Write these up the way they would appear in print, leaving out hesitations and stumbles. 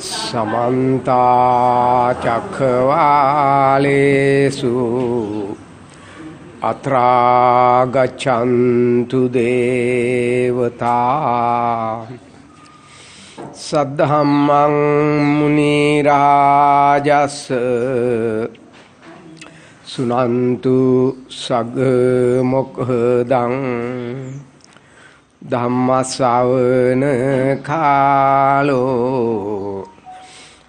समन्ता चक्रवालेषु अत्रा गच्छन्तु देवता सद्धम्मं मुनिराजस् सुनन्तु सगमुखदं धम्मश्रवण कालो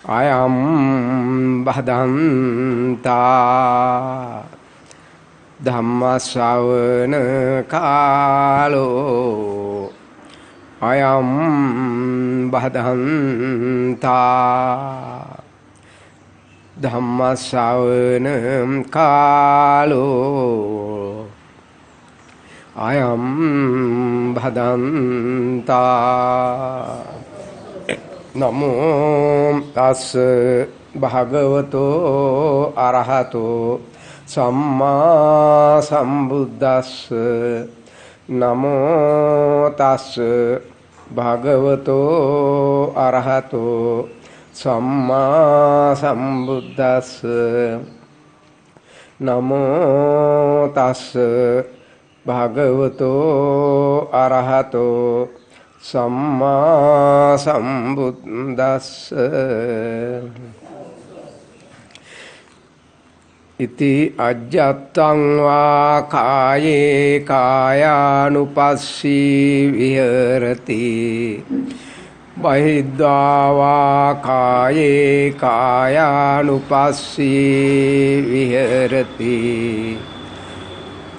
अयं भदन्ता धम्मश्रवण कालो अयं भदन्ता धम्मश्रवण कालो अयं भदन्ता नमो तस् भगवतो अरहतो सम्मा सम्बुद्धस्स नमो तस् भगवतो अरहतो सम्मा सम्बुद्धस्स नमो तस् भगवतो अरहतो सम्मा सम्बुद्धस्स इति अज्जत्तं वा काये कायानुपस्सी विहरति बहिद्वा वा काये कायानुपस्सी विहरति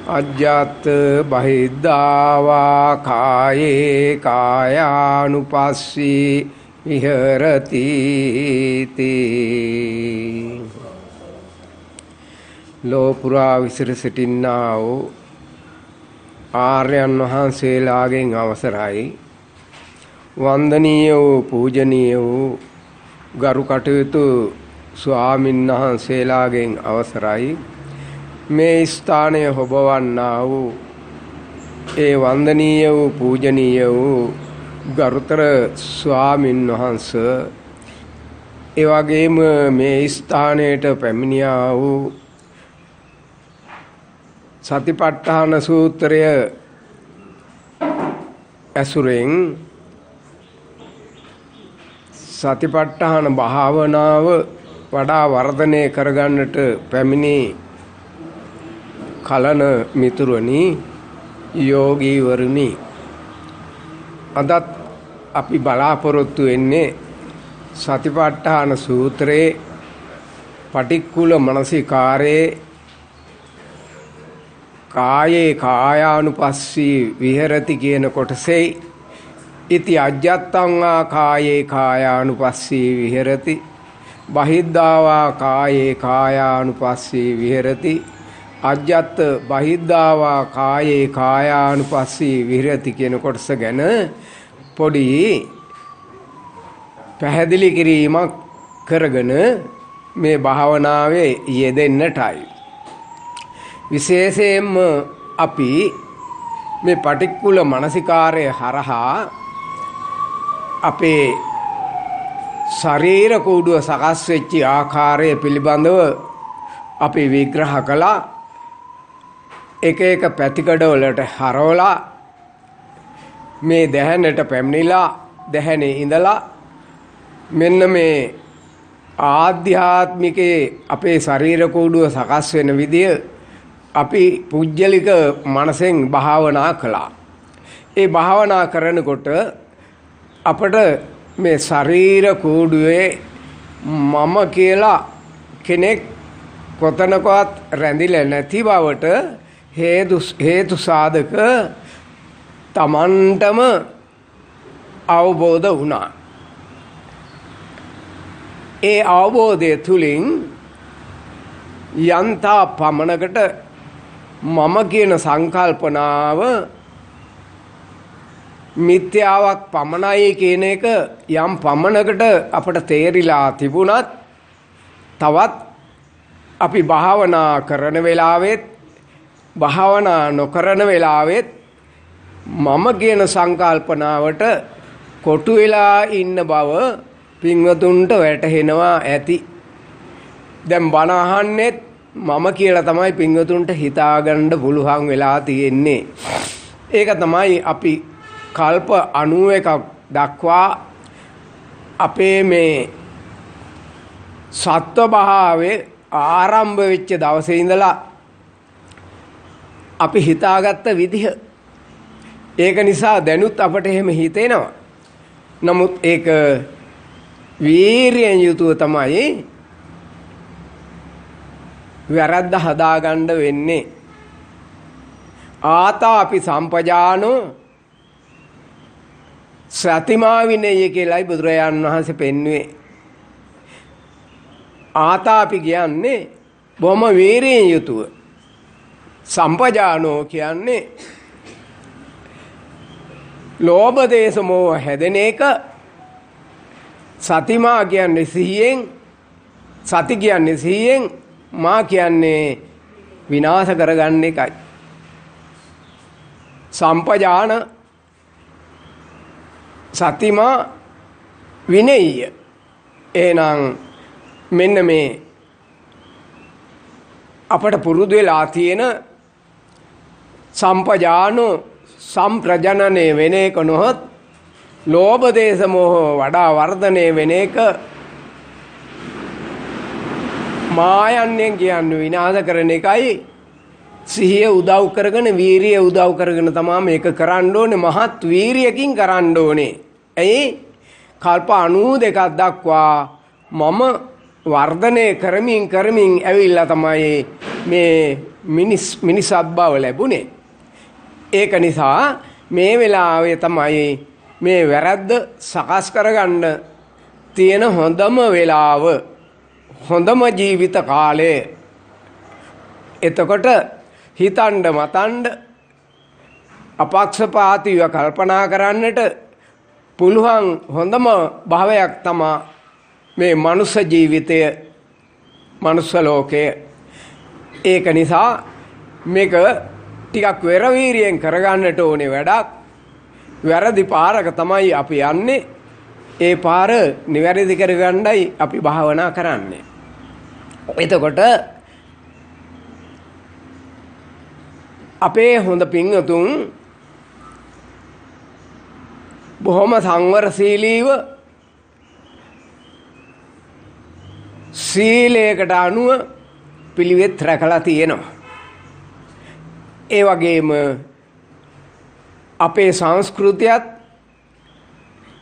अज्जत् बहिद्वा वा काये कायानुपस्सी विहरति ලෝපුරා විසිර සිටින්නා වූ ආර්යයන් වහන්සේලාගෙන් අවසරයි වන්දනීය වූ පූජනීය වූ ගරු කටයුතු ස්වාමින් වහන්සේලාගෙන් අවසරයි මේ ස්ථානය හොබවන්නා වූ ඒ වන්දනීය වූ පූජනීය වූ ගරුතර ස්වාමින් වහන්සේ ඒ වගේම මේ ස්ථානයට පැමිණියා වූ සතිපට්ඨාන සූත්‍රය ඇසුරෙන් සතිපට්ඨාන භාවනාව වඩා වර්ධනය කරගන්නට පැමිණි කලන මිතුරනි යෝගීවරුනි අදත් අපි බලාපොරොත්තු වෙන්නේ සතිපට්ඨාන සූත්‍රයේ පටික්කුල මනසිකාරයේ කායේ කායානුපස්සී විහෙරති කියන කොටසේ ඉති අජ්ජත්තං වා කායේ කායානුපස්සී විහෙරති බහිද්ධා වා කායේ කායානුපස්සී විහෙරති අජ්ජත් බහිද්ධා වා කායේ කායානුපස්සී විහෙරති කියන කොටස ගැන පොඩි පැහැදිලි කිරීමක් කරගෙන මේ භාවනාවේ යෙදෙන්නටයි විශේෂයෙන්ම අපි මේ පටික්කුල මනසිකාරය හරහා අපේ ශරීර කූඩුව සකස් වෙච්ච ආකාරය පිළිබඳව අපි විග්‍රහ කළා එක එක පැතිකඩවලට හරවලා මේ දැහැනට පැමිණිලා දැහැනේ ඉඳලා මෙන්න මේ ආධ්‍යාත්මිකේ අපේ ශරීර කූඩුව සකස් වෙන විදිය අපි පුජ්‍යලික මනසෙන් භාවනා කළා. ඒ භාවනා කරනකොට අපට මේ ශරීර කූඩුවේ මම කියලා කෙනෙක් කොතනකවත් රැඳිලා නැති බවට හේතු සාධක තමන්ටම අවබෝධ වුණා. ඒ අවබෝධය තුලින් යන්තා පමණකට මම කියන සංකල්පනාව මිත්‍යාවක් පමණයි කියන එක යම් පමණකට අපට තේරිලා තිබුණත් තවත් අපි භාවනා කරන වෙලාවෙත් භාවනා නොකරන වෙලාවෙත් මම කියන සංකල්පනාවට කොටු වෙලා ඉන්න බව පින්වතුන්ට වැටහෙනවා ඇති. දැන් බණ අහන්නෙත් මම කියලා තමයි පින්වතුන්ට හිතාගන්න පුළුවන් වෙලා තියෙන්නේ. ඒක තමයි අපි කල්ප 91ක් දක්වා අපේ මේ සත්ව භාවයේ ආරම්භ වෙච්ච දවසේ ඉඳලා අපි හිතාගත්ත විදිහ. ඒක නිසා දැනුත් අපට එහෙම හිතෙනවා. නමුත් ඒක වීරියෙන් යුතුව තමයි වැරද්ද හදාගන්න වෙන්නේ. ආතාපි සම්පජානෝ සතිමා විනය කියලායි බුදුරජාණන් වහන්සේ පෙන්වුවේ. ආතාපි කියන්නේ බොහොම වීරියෙන් යුතුව. සම්පජානෝ කියන්නේ ලෝභ දේශ මොහ හැදෙන එක. සතිමා කියන්නේ සිහියෙන්, සති කියන්නේ සිහියෙන්, මා කියන්නේ විනාශ කරගන්න එකයි. සම්පජාන සතිමා විනය්‍ය. එහෙනම් මෙන්න මේ අපට පුරුදු වෙලා තියෙන සම්පජානෝ සම්ප්‍රජනනේ වෙන එක නොහොත් ලෝභ දේශ මොහ වඩා වර්ධනය වෙන එක මායන්නේ කියන්නේ විනාශ කරන එකයි. සිහිය උදව් කරගෙන වීරිය උදව් කරගෙන තමයි මේක කරන්න ඕනේ. මහත් වීරියකින් කරන්න ඕනේ. ඇයි? කල්ප 92ක් දක්වා මම වර්ධනය කරමින් ඇවිල්ලා තමයි මේ මිනිසත් බව ලැබුණේ. ඒක නිසා මේ වෙලාවේ තමයි මේ වැරද්ද සකස් කරගන්න තියෙන හොඳම වෙලාව, හොඳම ජීවිත කාලය. එතකොට හිතන්න මතන්න අපක්ෂපාතීව කල්පනා කරන්නට පුළුවන් හොඳම භාවයක් තමයි මේ මනුෂ්‍ය ජීවිතය, මනුෂ්‍ය ලෝකය. ඒක නිසා මේක ටිකක් වෙරවීරියෙන් කරගන්නට ඕනේ වැඩක්. වැරදි පාරක තමයි අපි යන්නේ. ඒ පාර නිවැරදි කරගන්නයි අපි භාවනා කරන්නේ. එතකොට අපේ හොඳ පින්වතුන් බොහොම සංවරශීලීව සීලයකට අනුව පිළිවෙත් රැකලා තියෙනවා. ඒ වගේම අපේ සංස්කෘතියත්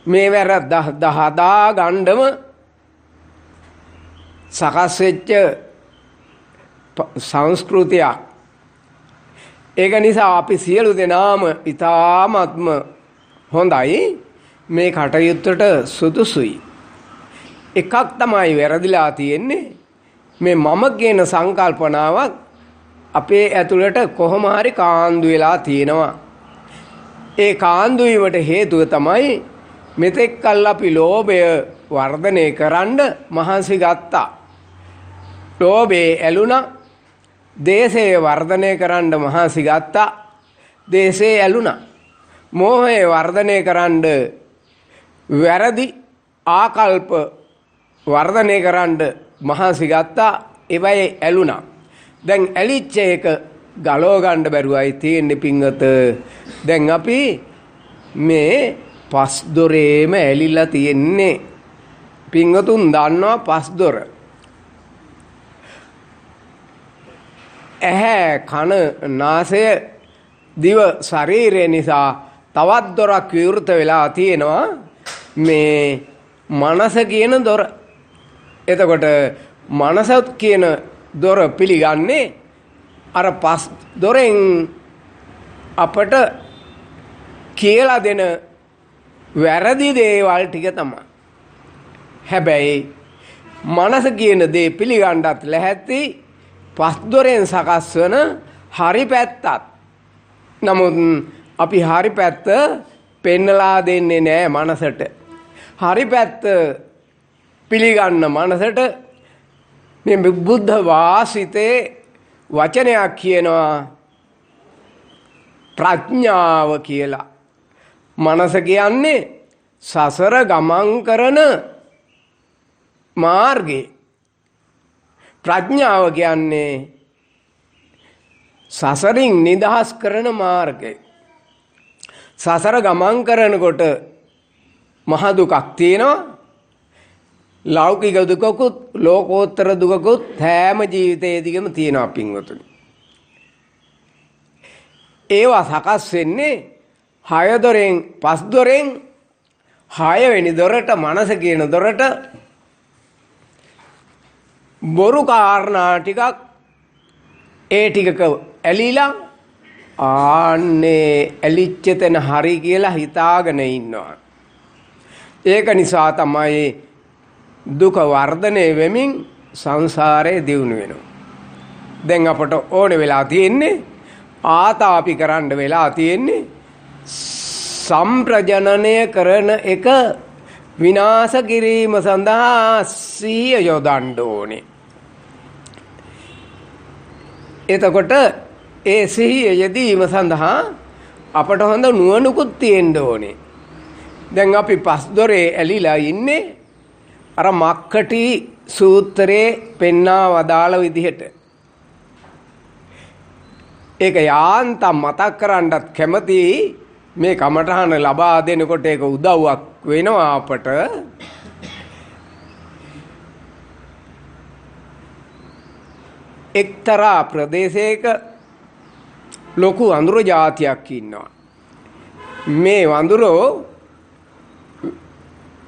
මේ වැරද්ද හදා ගන්නම සකස් වෙච්ච සංස්කෘතියක්. ඒක නිසා අපි සියලු දෙනාම ඊ타ත්ම හොඳයි මේ කටයුත්තට සුදුසුයි. එකක් තමයි වැරදිලා තියෙන්නේ. මේ මම කියන සංකල්පනාවක් අපේ ඇතුළට කොහොම හරි කාන්දු වෙලා තියෙනවා. ඒ කාන්දු වීමට හේතුව තමයි මෙතෙක් කල් අපි ලෝභය වර්ධනය කරන්න මහන්සි ගත්තා. ලෝභේ ඇලුනා. දේශය වර්ධනය කරන්න මහන්සි ගත්තා. දේශේ ඇලුනා. මෝහය වර්ධනය කරන්න වැරදි ආකල්ප වර්ධනය කරන්න මහන්සි ගත්තා. ඒවයි ඇලුනා. දැන් ඇලිච්ච එක ගලව ගන්න බැරුවයි තියෙන්නේ පිංගත. දැන් අපි මේ පස් දොරේම ඇලිලා තියෙන්නේ. පිංගතුන් දන්නවා පස් දොර. ඇහැ, කන, නාසය, දිව, ශරීරය නිසා තවත් දොරක් විවෘත වෙලා තියෙනවා. මේ මනස කියන දොර. එතකොට මනස කියන දොර පිළිගන්නේ අර පස් දොරෙන් අපට කියලා දෙන වැරදි දේවල් ටික තමයි. හැබැයි මනස කියන දේ පිළිගන්නත් ලැහැත්ති පස් දොරෙන් සකස් වන හරි පැත්තත්. නමුත් අපි හරි පැත්ත පෙන්නලා දෙන්නේ නැහැ මනසට. හරි පැත්ත පිළිගන්න මනසට මේ බුද්ධ වාසිතේ වචනයක් කියනවා ප්‍රඥාව කියලා. මනස කියන්නේ සසර ගමන් කරන මාර්ගේ. ප්‍රඥාව කියන්නේ සසරින් නිදහස් කරන මාර්ගය. සසර ගමන් කරනකොට මහ දුකක් තියෙනවා. ලෞකික දුකකුත් ලෝකෝත්තර දුකකුත් හැම ජීවිතයේදීම තියෙනවා පින්වතුනි. ඒවා සකස් වෙන්නේ 6 දොරෙන් 5 දොරෙන් 6 වෙනි දොරට මනස කියන දොරට බොරු කාරණා ටිකක් ඒ ටිකක ඇලිලා ආන්නේ ඇලිච්ච තැන හරි කියලා හිතාගෙන ඉන්නවා. ඒක නිසා තමයි දුක වර්ධනය වෙමින් සංසාරේ දියුණු වෙනවා. දැන් අපට ඕන වෙලා තියෙන්නේ ආතාපි කරන්න වෙලා තියෙන්නේ සම්ප්‍රජනනය කරන එක විනාශ කිරීම සඳහා සිහිය යොදන්න ඕනේ. එතකොට ඒ සිහිය යෙදීම සඳහා අපට හොඳ නුවණකුත් තියෙන්න ඕනේ. දැන් අපි පස් දොරේ ඇලිලා ඉන්නේ අර මක්කටි සූත්‍රයේ පෙන්වා වදාළ විදිහට. ඒක යාන්තම් මතක් කරන්නත් කැමතියි. මේ කමඨහන ලබා දෙනකොට ඒක උදව්වක් වෙනවා අපට. එක්තරා ප්‍රදේශයක ලොකු වඳුරු జాතියක් ඉන්නවා. මේ වඳුරෝ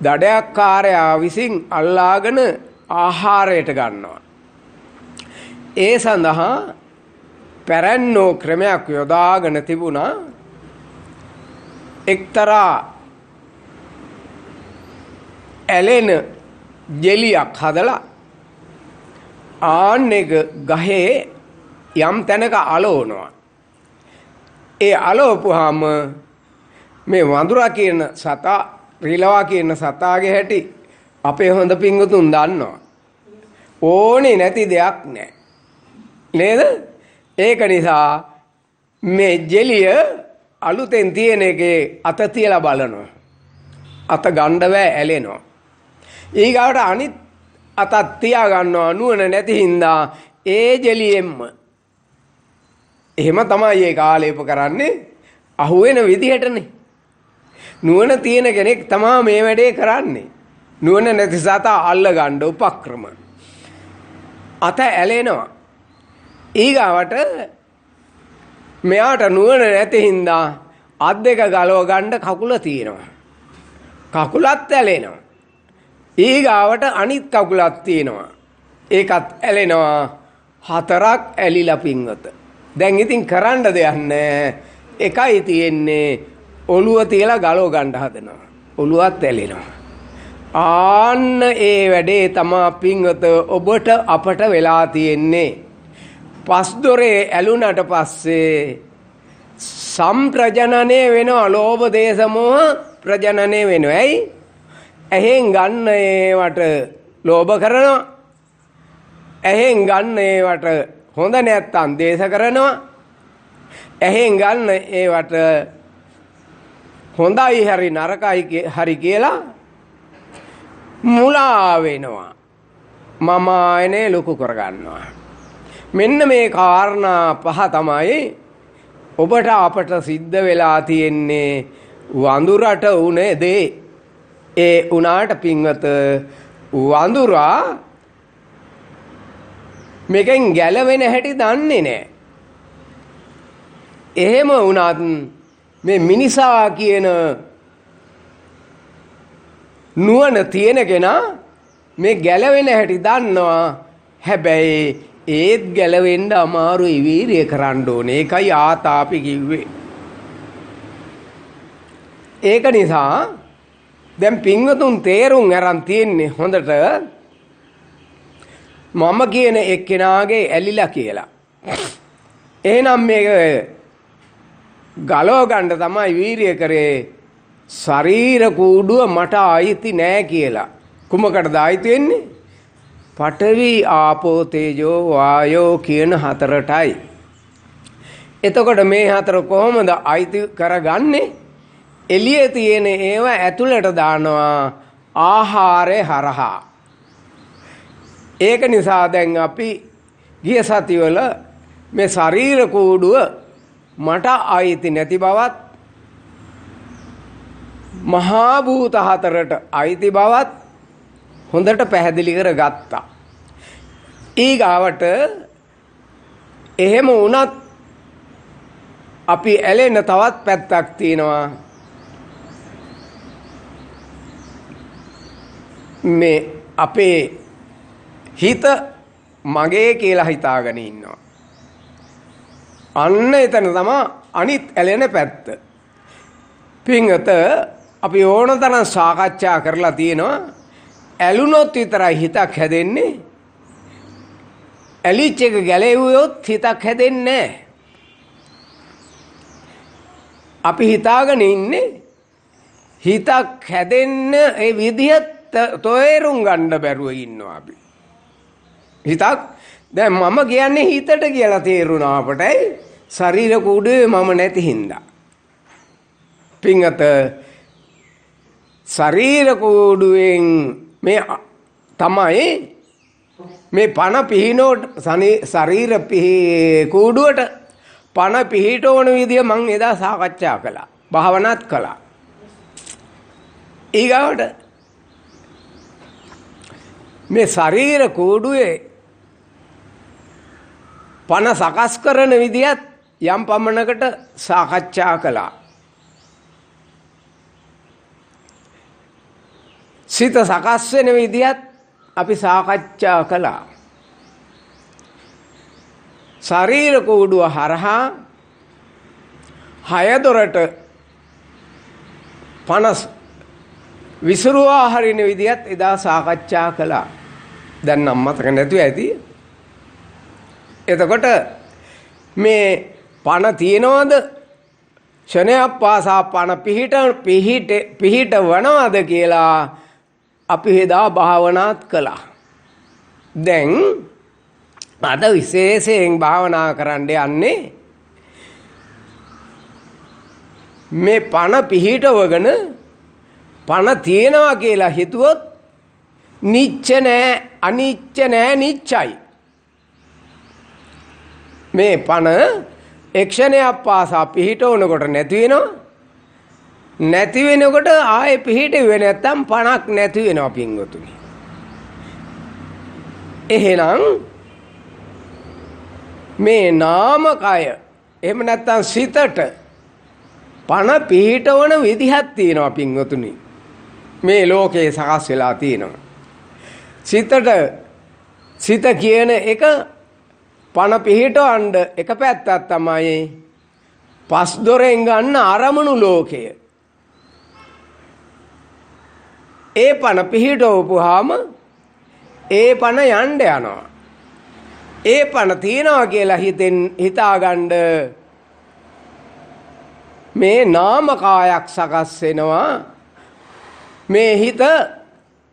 දඩයක්කාරයා විසින් අල්ලාගෙන ආහාරයට ගන්නවා. ඒ සඳහා පැරැන්නෝ ක්‍රමයක් යොදාගෙන තිබුණා. එක්තරා ඇලෙන ජෙලියක් හදලා ආන්නේක ගහේ යම් තැනක අලවනවා. ඒ අලවපුවාම මේ වඳුරා කියන සතා රිලවා කියන සතාගේ හැටි අපේ හොඳ පිංගුතුන් දන්නවා. ඕනේ නැති දෙයක් නැහැ. නේද? ඒක නිසා මේ ජෙලිය අලුතෙන් තියෙන එකේ අත තියලා බලනවා. අත ගන්න බෑ ඇලෙනවා. ඊගාවට අනිත් අතත් තියා ගන්නවා නුවණ නැති හින්දා ඒ ජෙලියෙන්ම. එහෙම තමයි ඒ කාලේප කරන්නේ. අහුවෙන විදිහටනේ. නුවණ තියෙන කෙනෙක් තමයි මේ වැඩේ කරන්නේ. නුවණ නැති සතා අල්ල ගන්න උපක්‍රම. අත ඇලෙනවා. ඊගාවට මෙයාට නුවණ නැති හින්දා අත් දෙක ගලව ගන්න කකුල තියෙනවා. කකුලත් ඇලෙනවා. ඊගාවට අනිත් කකුලක් තියෙනවා. ඒකත් ඇලෙනවා. 4ක් ඇලිලා පිංගත. දැන් ඉතින් කරන්න දෙයක් නැහැ. එකයි තියෙන්නේ ඔළුව තියලා ගලව ගන්න හදනවා. ඔළුවත් ඇලෙනවා. ආන්න ඒ වැඩේ තමා පිංගත ඔබට අපට වෙලා තියෙන්නේ. පස් දොරේ ඇලුනට පස්සේ සම්ප්‍රජනනය වෙනවා. ලෝභ දේශ මොහ ප්‍රජනනය වෙනවා. ඇයි? ඇහෙන් ගන්න ඒවට ලෝභ කරනවා. ඇහෙන් ගන්න ඒවට හොඳ නැත්තම් දේශ කරනවා. ඇහෙන් ගන්න ඒවට හොඳයි හරි නරකයි හරි කියලා මුලා වෙනවා. මම ආයනේ ලොකු කරගන්නවා. මෙන්න මේ කාරණා පහ තමයි ඔබට අපට සිද්ධ වෙලා තියෙන්නේ. වඳුරට උනේ දේ. ඒ උනාට පින්වත වඳුරා මේකෙන් ගැලවෙන හැටි දන්නේ නැහැ. එහෙම වුණත් මේ මිනිසා කියන නුවණ තියෙන කෙනා මේ ගැලවෙන හැටි දන්නවා. හැබැයි ඒත් ගැලවෙන්න අමාරුයි. වීරිය කරන්න ඕනේ. ඒකයි ආතාපි කිව්වේ. ඒක නිසා දැන් පින්වතුන් තේරුම් අරන් තියෙන්නේ හොඳට මම කියන එක්කෙනාගේ ඇලිලා කියලා. එහෙනම් මේක ගලව ගන්න තමයි වීරිය කරේ. ශරීර කූඩුව මට ආйти නෑ කියලා. කුමකටද ආйти වෙන්නේ? පඨවි ආපෝ තේජෝ වායෝ කියන හතරටයි. එතකොට මේ හතර කොහොමද ආйти කරගන්නේ? එළියේ තියෙන ඒවා ඇතුළට දානවා ආහාරය හරහා. ඒක නිසා දැන් අපි ගිය සතිවල මේ ශරීර කූඩුව මට අයිති නැති බවත් මහා භූත හතරට අයිති බවත් හොඳට පැහැදිලි කරගත්තා. ඊගාවට එහෙම වුණත් අපි ඇලෙන තවත් පැත්තක් තියෙනවා. මේ අපේ හිත මගේ කියලා හිතාගෙන ඉන්නවා. අන්න එතන තමයි අනිත් ඇලෙන පැත්ත. පින්වත අපි ඕනතරම් සාකච්ඡා කරලා තියෙනවා. ඇලුනොත් විතරයි හිතක් හැදෙන්නේ. ඇලිච් එක ගැලෙව්වොත් හිතක් හැදෙන්නේ නැහැ. අපි හිතාගෙන ඉන්නේ හිතක් හැදෙන්න ඒ විදිහ තේරුම් ගන්න බැරුව ඉන්නවා අපි. හිතක් දැන් මම කියන්නේ හිතට කියලා තේරුණා අපටයි ශරීර කූඩුවේ මම නැති හින්දා. පින්වත ශරීර කූඩුවෙන් මේ තමයි මේ පණ පිහිනෝට ශරීර කූඩුවට පණ පිහිටවන විදිය මම එදා සාකච්ඡා කළා. භාවනාත් කළා. ඊගාවට මේ ශරීර කූඩුවේ පණ සකස් කරන විදියත් යම් පමණකට සාකච්ඡා කළා. සිත සකස් වෙන විදියත් අපි සාකච්ඡා කළා. ශරීර කූඩුව හරහා 6 දොරට පණ විසිරුවා හරින විදියත් එදා සාකච්ඡා කළා. දැන් නම් මතක නැතුව ඇති. එතකොට මේ පණ තියනවද? ක්ෂණයක් පාසා පණ පිහිට වනවද කියලා අපි එදා භාවනාත් කළා. දැන් අද විශේෂයෙන් භාවනා කරන්න යන්නේ මේ පණ පිහිටවගෙන පණ තියෙනවා කියලා හිතුවොත් නිච්ච නෑ අනිච්ච නෑ නිච්චයි. මේ පණ එක්ෂණයක් පාසා පිහිටවනකොට නැති වෙනවා. නැති වෙනකොට ආයේ පිහිටුවේ නැත්තම් පණක් නැති වෙනවා පින්වතුනි. එහෙනම් මේ නාමකය එහෙම නැත්තම් සිතට පණ පිහිටවන විදිහක් තියෙනවා පින්වතුනි. මේ ලෝකේ සකස් වෙලා තියෙනවා. සිත කියන එක පණ පිහිටවන්න එක පැත්තක් තමයි පස් දොරෙන් ගන්න අරමුණු ලෝකය. ඒ පණ පිහිටවපුවාම ඒ පණ යන්න යනවා. ඒ පණ තියනවා කියලා හිතාගන්න මේ නාමකායක් සකස් වෙනවා. මේ හිත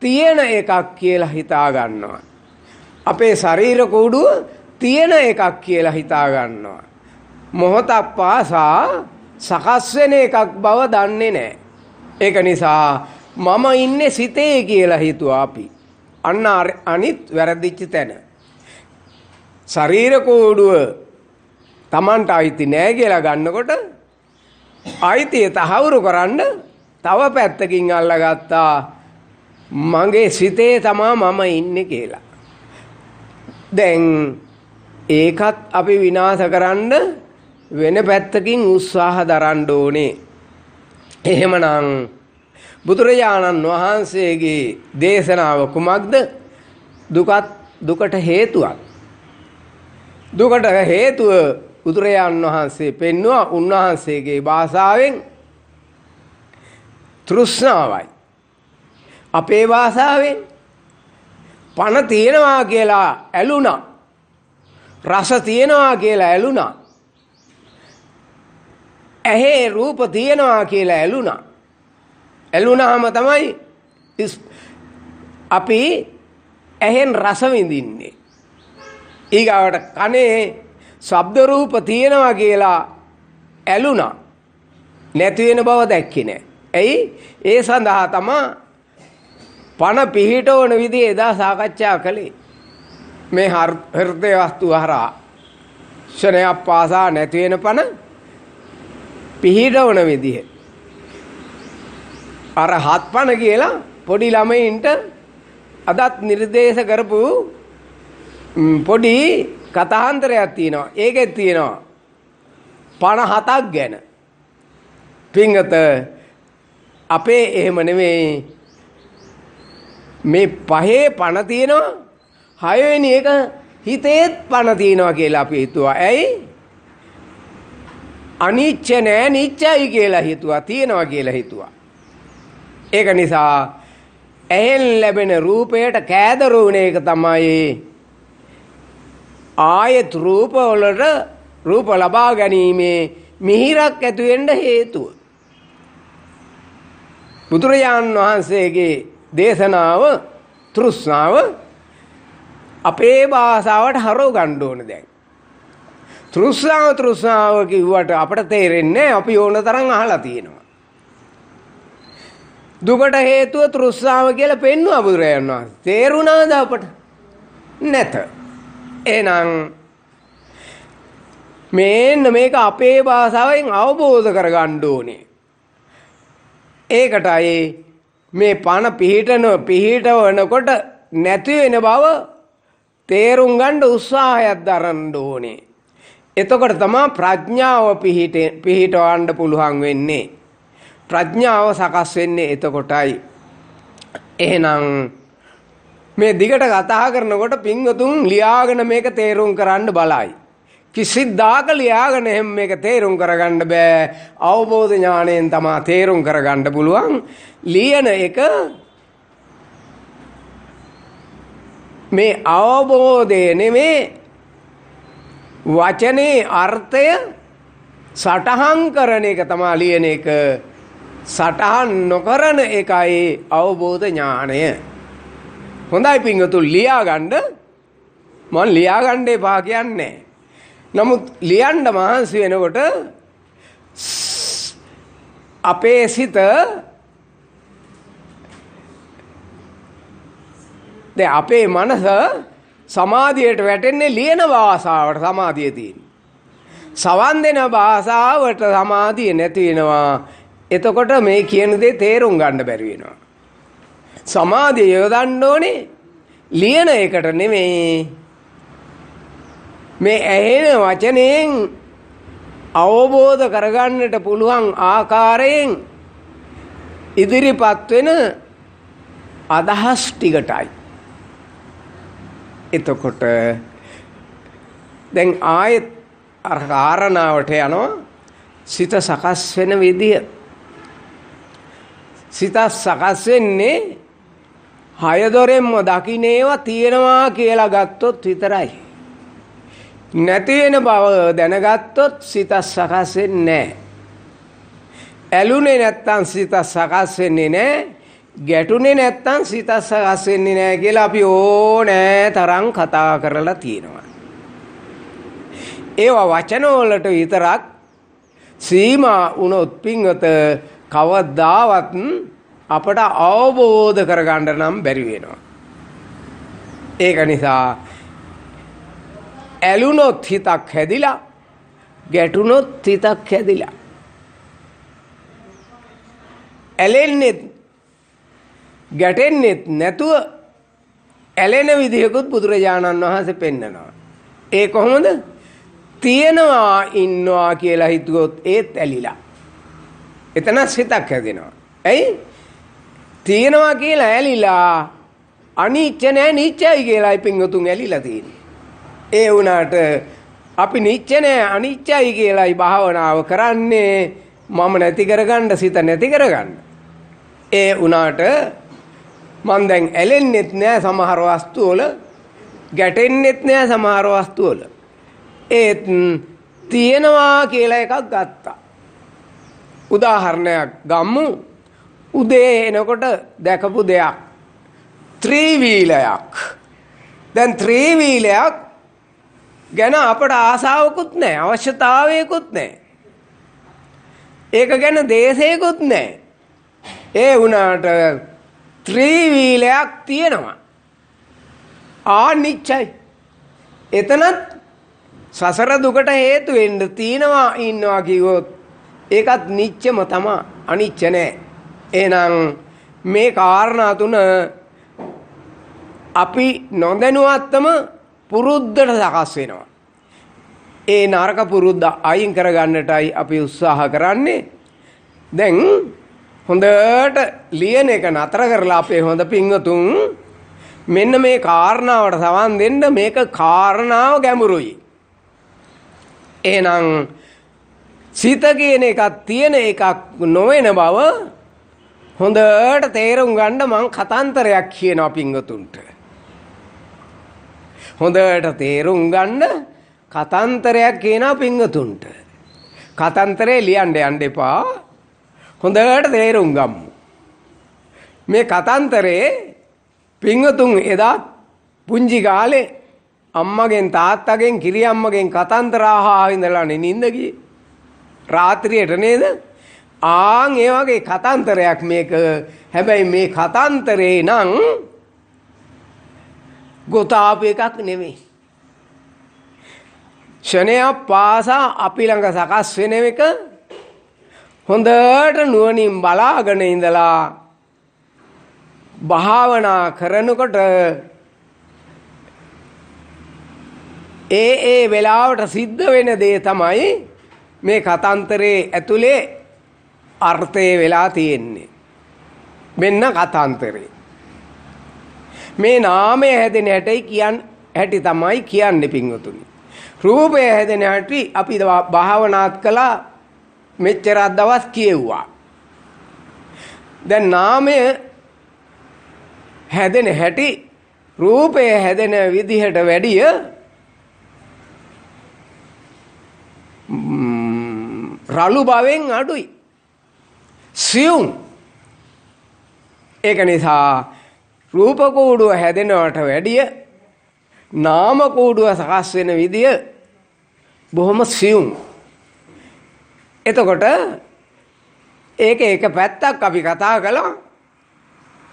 තියෙන එකක් කියලා හිතා ගන්නවා. අපේ ශරීර කූඩුව තියෙන එකක් කියලා හිතා ගන්නවා. මොහොතක් පාසා සකස් වෙන එකක් බව දන්නේ නැහැ. ඒක නිසා මම ඉන්නේ සිතේ කියලා හිතුවා අපි. අන්න අනිත් වැරදිච්ච තැන. ශරීර කූඩුව Tamanට අයිති නෑ කියලා ගන්නකොට අයිතිය තහවුරු කරන්න තව පැත්තකින් අල්ලගත්තා මගේ සිතේ තමා මම ඉන්නේ කියලා. දැන් ඒකත් අපි විනාශ කරන්න වෙන පැත්තකින් උත්සාහ දරන්න ඕනේ. එහෙමනම් බුදුරජාණන් වහන්සේගේ දේශනාව කුමක්ද? දුකට හේතුවක්. දුකට හේතුව බුදුරජාණන් වහන්සේ පෙන්වුවා උන්වහන්සේගේ භාෂාවෙන් තෘෂ්ණාවයි. අපේ භාෂාවෙන් පණ තියෙනවා කියලා ඇලුනා. රස තියෙනවා කියලා ඇලුනා. ඇහි රූප තියෙනවා කියලා ඇලුනා. ඇලුනාම තමයි අපි ඇහෙන් රස විඳින්නේ. ඊගාවට කනේ ශබ්ද රූප තියෙනවා කියලා ඇලුනා. නැති වෙන බව දැක්කේ නෑ. ඇයි? ඒ සඳහා තමයි පණ පිහිටවන විදිහ එදා සාකච්ඡා කළේ. මේ හෘදය වස්තු හරහා ක්ෂණයක් පාසා නැති වෙන පන පිහිටවන විදිහ අර හත්පන කියලා පොඩි ළමයින්ට අදත් නිර්දේශ කරපු පොඩි කතාන්තරයක් තියෙනවා. ඒකෙත් තියෙනවා පන හතක් ගැන. පිංගත අපේ එහෙම නෙමෙයි. මේ පහේ පන තියෙනවා. හයවෙනි එක හිතේත් පන තියෙනවා කියලා අපි හිතුවා. ඇයි? අනිච්ච නෑ නිච්චයි කියලා හිතුවා. තියෙනවා කියලා හිතුවා. ඒක නිසා ඇහෙන් ලැබෙන රූපයට කෑදරු වෙන එක තමයි ආයත් රූප වලට රූප ලබා ගැනීමේ මිහිරක් ඇති වෙන්න හේතුව. බුදුරජාණන් වහන්සේගේ දේශනාව තෘෂ්ණාව අපේ භාෂාවට හරව ගන්න ඕන දැන්. තෘෂ්ණාව කිව්වට අපට තේරෙන්නේ අපි ඕන තරම් අහලා තියෙනවා. දුකට හේතුව තෘෂ්ණාව කියලා පෙන්වුවා බුදුරජාණන් වහන්සේ. තේරුණාද අපට? නැත. එහෙනම් මේන්න මේක අපේ භාෂාවෙන් අවබෝධ කරගන්න ඕනේ. ඒකටයි මේ පණ පිහිටවනකොට නැති වෙන බව තේරුම් ගන්න උත්සාහයක් දරන්න ඕනේ. එතකොට තමයි ප්‍රඥාව පිහිටවන්න පුළුවන් වෙන්නේ. ප්‍රඥාව සකස් වෙන්නේ එතකොටයි. එහෙනම් මේ දිගට කතා කරනකොට පින්වතුන් ලියාගෙන මේක තේරුම් කරන්න බලයි. කිසිදාක ලියාගෙන එහෙම මේක තේරුම් කරගන්න බෑ. අවබෝධ ඥාණයෙන් තමයි තේරුම් කරගන්න පුළුවන්. ලියන එක මේ අවබෝධය නෙමේ වචනේ අර්ථය සටහන් කරන එක තමයි ලියන එක. සටහන් නොකරන එකයි අවබෝධ ඥාණය. හොඳයි පින්වතුන් ලියාගන්න. මම ලියාගන්න එපා කියන්නේ. නමුත් ලියන්න මහන්සි වෙනකොට අපේ සිත දැන් අපේ මනස සමාධියට වැටෙන්නේ ලියන භාෂාවට සමාධිය තියෙන. සවන් දෙන භාෂාවට සමාධිය නැති වෙනවා. එතකොට මේ කියන දේ තේරුම් ගන්න බැරි වෙනවා. සමාධිය යොදන්න ඕනේ ලියන එකට නෙමෙයි. මේ ඇහෙන වචනයෙන් අවබෝධ කරගන්නට පුළුවන් ආකාරයෙන් ඉදිරිපත් වෙන අදහස් ටිකටයි. එතකොට දැන් ආයෙත් අර කාරණාවට යනවා සිත සකස් වෙන විදිය. සිත සකස් වෙන්නේ හය දොරෙන්ම දකින්නේවා තියෙනවා කියලා ගත්තොත් විතරයි. නැති වෙන බව දැනගත්තොත් සිත සකස් වෙන්නේ නැහැ. ඇලුනේ නැත්තම් සිත සකස් වෙන්නේ නැහැ. ගැටුනේ නැත්තම් සිත සකස් වෙන්නේ නැහැ කියලා අපි ඕනෑ තරම් කතා කරලා තියෙනවා. ඒවා වචන වලට විතරක් සීමා වුණොත් පින්වත කවදාවත් අපට අවබෝධ කරගන්න නම් බැරි වෙනවා. ඒක නිසා ඇලුනොත් හිතක් හැදිලා ගැටුනොත් හිතක් හැදිලා ඇලෙන්නෙත් ගැටෙන්නෙත් නැතුව ඇලෙන විදිහකුත් බුදුරජාණන් වහන්සේ පෙන්නනවා. ඒ කොහොමද? තියෙනවා ඉන්නවා කියලා හිතුවොත් ඒත් ඇලිලා. එතන හිතක් හැදෙනවා. ඇයි? තියෙනවා කියලා ඇලිලා අනිච්ච නෑ නිච්චයි කියලායි පින්වතුන් ඇලිලා තියෙන්නේ. ඒ වුණාට අපි නිච්ච නෑ අනිච්චයි කියලායි භාවනාව කරන්නේ මම නැති කරගන්න සිත නැති කරගන්න. ඒ වුණාට මම දැන් ඇලෙන්නෙත් නෑ සමහර වස්තු වල ගැටෙන්නෙත් නෑ සමහර වස්තු වල. ඒත් තියෙනවා කියලා එකක් ගත්තා. උදාහරණයක් ගමු. උදේ එනකොට දැකපු දෙයක් ත්‍රිවීලයක්. දැන් ත්‍රිවීලයක් ගැන අපට ආසාවකුත් නැහැ, අවශ්‍යතාවයකුත් නැහැ. ඒක ගැන දේශයකුත් නැහැ. ඒ වුණාට ත්‍රිවීලයක් තියෙනවා. ආනිච්චයි. එතනත් සසර දුකට හේතු වෙන්න තියනවා ඉන්නවා කිව්වොත් ඒකත් නිච්චම තමයි. අනිච්ච නෑ. එහෙනම් මේ කාරණා තුන අපි නොදැනුවත්වම පුරුද්දට සකස් වෙනවා. ඒ නරක පුරුද්ද අයින් කරගන්නටයි අපි උත්සාහ කරන්නේ. දැන් හොඳට ලියන එක නතර කරලා අපේ හොඳ පින්වතුන් මෙන්න මේ කාරණාවට සවන් දෙන්න. මේක කාරණාව ගැඹුරුයි. එහෙනම් සිත කියන එකක් තියෙන එකක් නොවන බව හොඳට තේරුම් ගන්න මං කතාන්තරයක් කියනවා පින්වතුන්ට. හොඳට තේරුම් ගන්න කතාන්තරයක් කියනවා පින්වතුන්ට. කතාන්තරේ ලියන්න යන්න එපා. හොඳට තේරුම් ගමු. මේ කතාන්තරේ පින්වතුන් එදා පුංචි කාලේ අම්මගෙන් තාත්තගෙන් කිරි අම්මගෙන් කතාන්තර අහා ඉඳලා නිින්ද ගියේ. රාත්‍රියට නේද? ආන් ඒ වගේ කතාන්තරයක් මේක. හැබැයි මේ කතාන්තරේ නම් ගොතාපු එකක් නෙමෙයි. ෂණයක් පාසා අපි ළඟ සකස් වෙන එක හොඳට නුවණින් බලාගෙන ඉඳලා භාවනා කරනකොට ඒ වෙලාවට සිද්ධ වෙන දේ තමයි මේ කතාන්තරේ ඇතුලේ අර්ථය වෙලා තියෙන්නේ. මෙන්න කතාන්තරේ. මේ නාමය හැදෙන හැටි තමයි කියන්නේ පින්වතුනි. රූපය හැදෙන හැටි අපි භාවනාත් කළා මෙච්චරක් දවස් කියෙව්වා. දැන් නාමය හැදෙන හැටි රූපය හැදෙන විදිහට වැඩිය රළු බවෙන් අඩුයි. සියුම්. ඒක නිසා රූප කූඩුව හැදෙනවට වැඩිය නාම කූඩුව සකස් වෙන විදිය බොහොම සියුම්. එතකොට ඒක එක පැත්තක් අපි කතා කළා.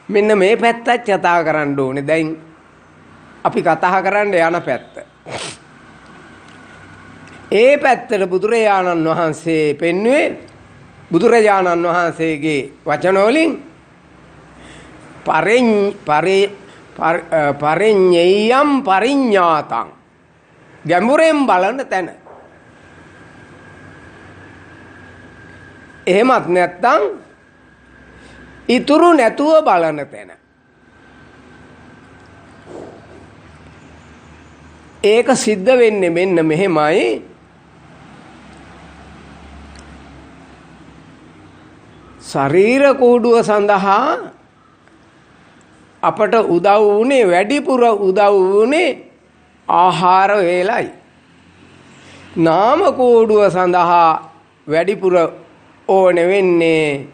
මෙන්න මේ පැත්තත් කතා කරන්න ඕනේ. දැන් අපි කතා කරන්න යන පැත්ත. ඒ පැත්තට බුදුරජාණන් වහන්සේ පෙන්වුවේ බුදුරජාණන් වහන්සේගේ වචන වලින් පරිඤ්ඤයම් පරිඤ්ඤාතං ගැඹුරෙන් බලන තැන. එහෙමත් නැත්නම් ඉතුරු නැතුව බලන තැන. ඒක සිද්ධ වෙන්නේ මෙන්න මෙහෙමයි. ශරීර කූඩුව සඳහා අපට උදව් වුණේ වැඩිපුර උදව් වුණේ ආහාර වේලයි. නාම කූඩුව සඳහා වැඩිපුර ඕන වෙන්නේ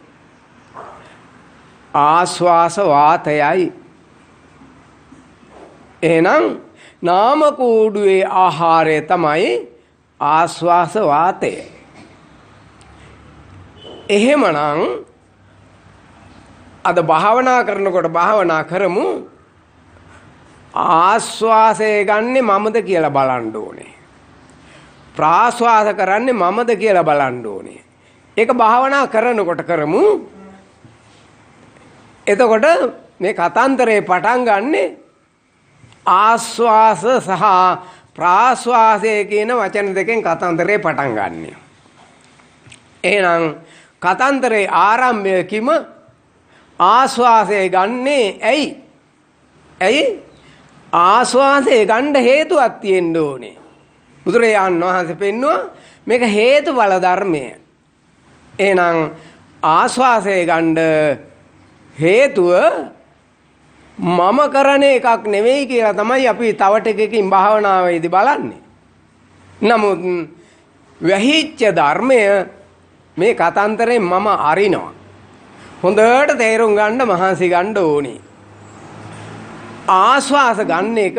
ආස්වාස වාතයයි. එහෙනම් නාම කූඩුවේ ආහාරය තමයි ආස්වාස වාතය. එහෙමනම් අද භාවනා කරනකොට භාවනා කරමු. ආස්වාසය ගන්නෙ මමද කියලා බලන්න ඕනේ. ප්‍රාස්වාස කරන්නේ මමද කියලා බලන්න ඕනේ. ඒක භාවනා කරනකොට කරමු. එතකොට මේ කතාන්තරේ පටන් ගන්නෙ ආස්වාස සහ ප්‍රාස්වාසය කියන වචන දෙකෙන් කතාන්තරේ පටන් ගන්නෙ. එහෙනම් කතාන්තරේ ආරම්භය කිම ආස්වාසය ගන්නේ ඇයි? ඇයි? ආස්වාසය ගන්න හේතුවක් තියෙන්න ඕනේ. බුදුරජාණන් වහන්සේ පෙන්වුවා මේක හේතුඵල ධර්මය. එහෙනම් ආස්වාසය ගන්න හේතුව මම කරන එකක් නෙවෙයි කියලා තමයි අපි තව ටිකකින් භාවනාවේදී බලන්නේ. නමුත් වැහිච්ච ධර්මය මේ කතාන්තරේ මම අරිනවා. හොඳට තේරුම් ගන්න මහන්සි ගන්න ඕනේ. ආස්වාස ගන්න එක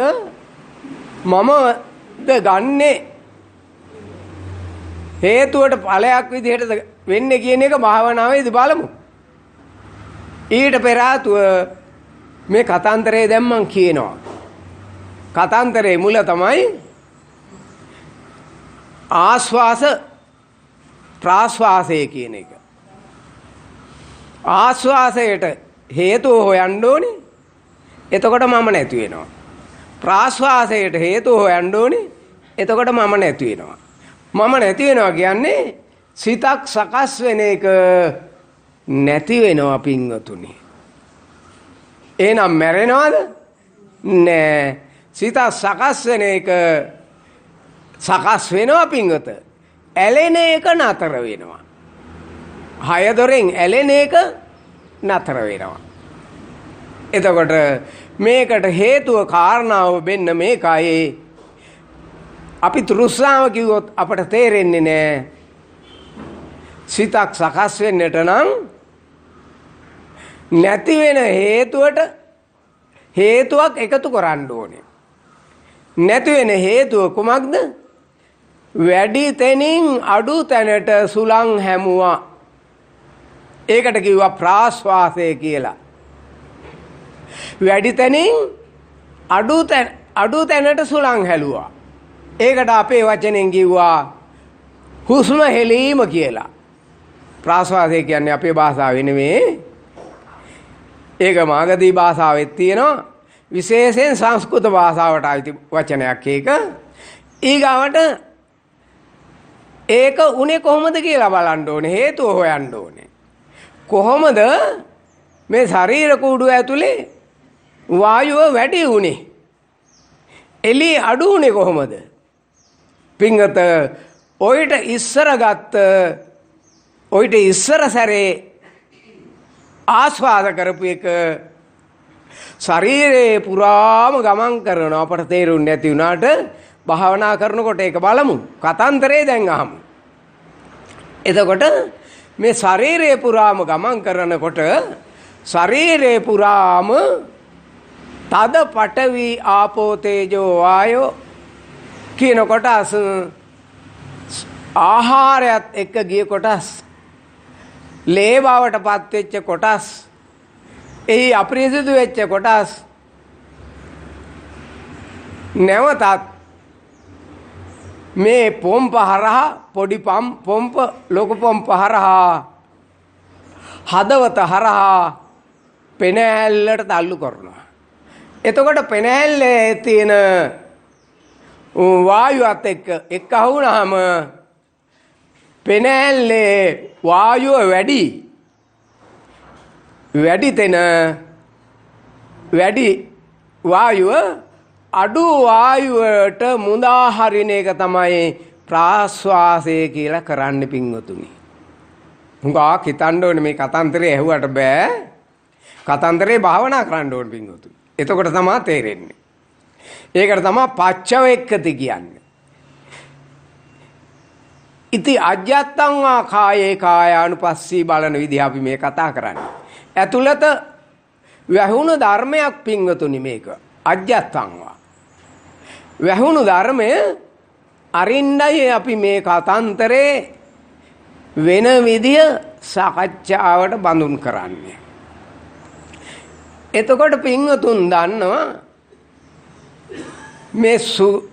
මමද ගන්නේ හේතුවට ඵලයක් විදිහට වෙන්නේ කියන එක භාවනාවේදී බලමු. ඊට පෙර ආතුව මේ කතාන්තරේ දැන් මම කියනවා. කතාන්තරේ මුල තමයි ආස්වාස ප්‍රාස්වාසය කියන එක. ආස්වාසයට හේතුව හොයන්න ඕනේ. එතකොට මම නැති වෙනවා. ප්‍රාස්වාසයට හේතුව හොයන්න ඕනේ. එතකොට මම නැති වෙනවා. මම නැති වෙනවා කියන්නේ සිතක් සකස් වෙන එක නැති වෙනවා පින්වතුනි. එහෙනම් මැරෙනවද? නෑ. සිතක් සකස් වෙන එක සකස් වෙනවා පින්වත. ඇලෙන එක නතර වෙනවා. හය දොරෙන් ඇලෙන එක නතර වෙනවා. එතකොට මේකට හේතුව කාරණාව වෙන්න මේකයි. අපි තෘෂ්ණාව කිව්වොත් අපට තේරෙන්නේ නෑ. සිතක් සකස් වෙන්නට නම් නැති වෙන හේතුවට හේතුවක් එකතු කරන්න ඕනේ. නැති වෙන හේතුව කුමක්ද? වැඩි තැනින් අඩු තැනට සුළං හැමුවා. ඒකට කිව්වා ප්‍රාස්වාසය කියලා. වැඩි තැනින් අඩු තැනට සුළං හැලුවා. ඒකට අපේ වචනෙන් කිව්වා හුස්ම හෙලීම කියලා. ප්‍රාස්වාසය කියන්නේ අපේ භාෂාවේ නෙමෙයි. ඒක මාගදී භාෂාවෙත් තියෙනවා. විශේෂයෙන් සංස්කෘත භාෂාවට අයිති වචනයක් ඒක. ඊගාවට ඒක උනේ කොහොමද කියලා බලන්න ඕනේ. හේතුව හොයන්න ඕනේ. කොහොමද මේ ශරීර කූඩුව ඇතුලේ වායුව වැඩි උනේ? එළිය අඩු උනේ කොහොමද? පිංගත ඔయిత ඉස්සර සැරේ ආස්වාද කරපු එක ශරීරේ පුරාම ගමන් කරනවා. අපට තේරුන්නේ නැති වුණාට භාවනා කරනකොට ඒක බලමු. කතන්දරේ දැන් අහමු. එතකොට මේ ශරීරේ පුරාම ගමන් කරනකොට ශරීරේ පුරාම තද පඨවි ආපෝ තේජෝ වායෝ කියන කොටස් ආහාරයත් එක්ක ගිය කොටස් ලේ බවට පත් වෙච්ච කොටස් එහි අපිරිසිදු වෙච්ච කොටස් නැවතත් මේ පොම්ප හරහා පොඩි පොම්ප ලොකු පොම්ප හරහා හදවත හරහා පෙනෑල්ලට තල්ලු කරනවා. එතකොට පෙනෑල්ලේ තියෙන වායුවත් එක්ක වුණාම පෙනෑල්ලේ වායුව වැඩි තැන වැඩි වායුව අඩු වායුවට මුදා හරින එක තමයි ප්‍රාශ්වාසය කියලා කරන්න පින්වතුනි. හුඟක් හිතන්න ඕනේ මේ කතන්දරේ ඇහුවට බෑ. කතන්දරේ භාවනා කරන්න ඕනේ පින්වතුනි. එතකොට තමයි තේරෙන්නේ. ඒකට තමයි පච්චවෙක්කති කියන්නේ. ඉති අජ්ජත්තං වා කායේ කායානුපස්සී බලන විදිහ අපි මේ කතා කරන්නේ. ඇතුළත වැහුණු ධර්මයක් පින්වතුනි මේක. අජ්ජත්තං වා. වැහුණු ධර්මය අරින්නයි අපි මේ කතන්තරේ වෙන විදිය සාකච්ඡාවට බඳුන් කරන්නේ. එතකොට පින්වතුන් දන්නවා මේ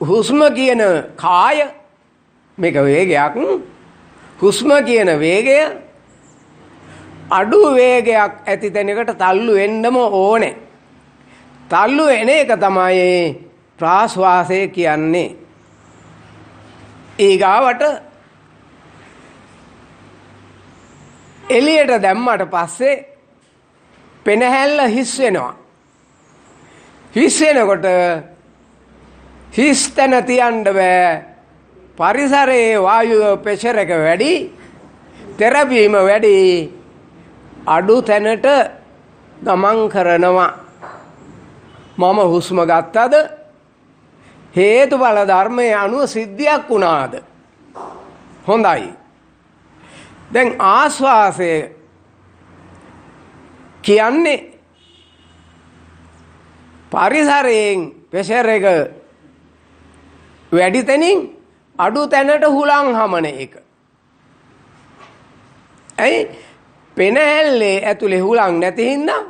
හුස්ම කියන කාය මේක වේගයක්. හුස්ම කියන වේගය අඩු වේගයක් ඇති තැනකට තල්ලු වෙන්නම ඕනේ. තල්ලු එන එක තමයි ප්‍රාශ්වාසය කියන්නේ. ඊගාවට එළියට දැම්මට පස්සේ පෙනහැල්ල හිස් වෙනවා. හිස් වෙනකොට හිස් තැන තියන්න බෑ. පරිසරයේ වායු ප්‍රෙෂර් එක වැඩි, තෙරපීම වැඩි, අඩු තැනට ගමන් කරනවා. මම හුස්ම ගත්තද හේතුඵල ධර්මයේ අනුව සිද්ධියක් වුණාද? හොඳයි. දැන් ආශ්වාසය කියන්නේ පරිසරයෙන් ප්‍රෙෂර් එක වැඩි තැනින් අඩු තැනට හුලං හමන එක. ඇයි? පෙනහැල්ලේ ඇතුලේ හුලං නැති හින්දා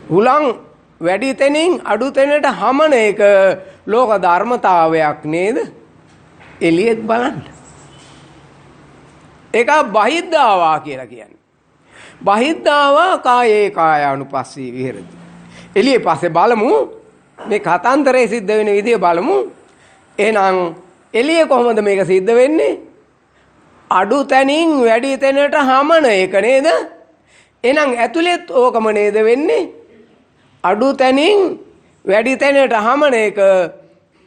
හුලං වැඩි තැනින් අඩු තැනට හමන එක ලෝක ධර්මතාවයක් නේද? එළියෙත් බලන්න. ඒක බහිද්ධාවා කියලා කියන්නේ. බහිද්ධාවා කායේ කායානුපස්සී විහෙරති. එළියේ පස්සේ බලමු මේ කතන්දරේ සිද්ධ වෙන විදිය බලමු. එහෙනම් එළියේ කොහොමද මේක සිද්ධ වෙන්නේ? අඩු තැනින් වැඩි තැනට හමන එක නේද? එහෙනම් ඇතුළෙත් ඕකම නේද වෙන්නේ? අඩු තැනින් වැඩි තැනට හමන එක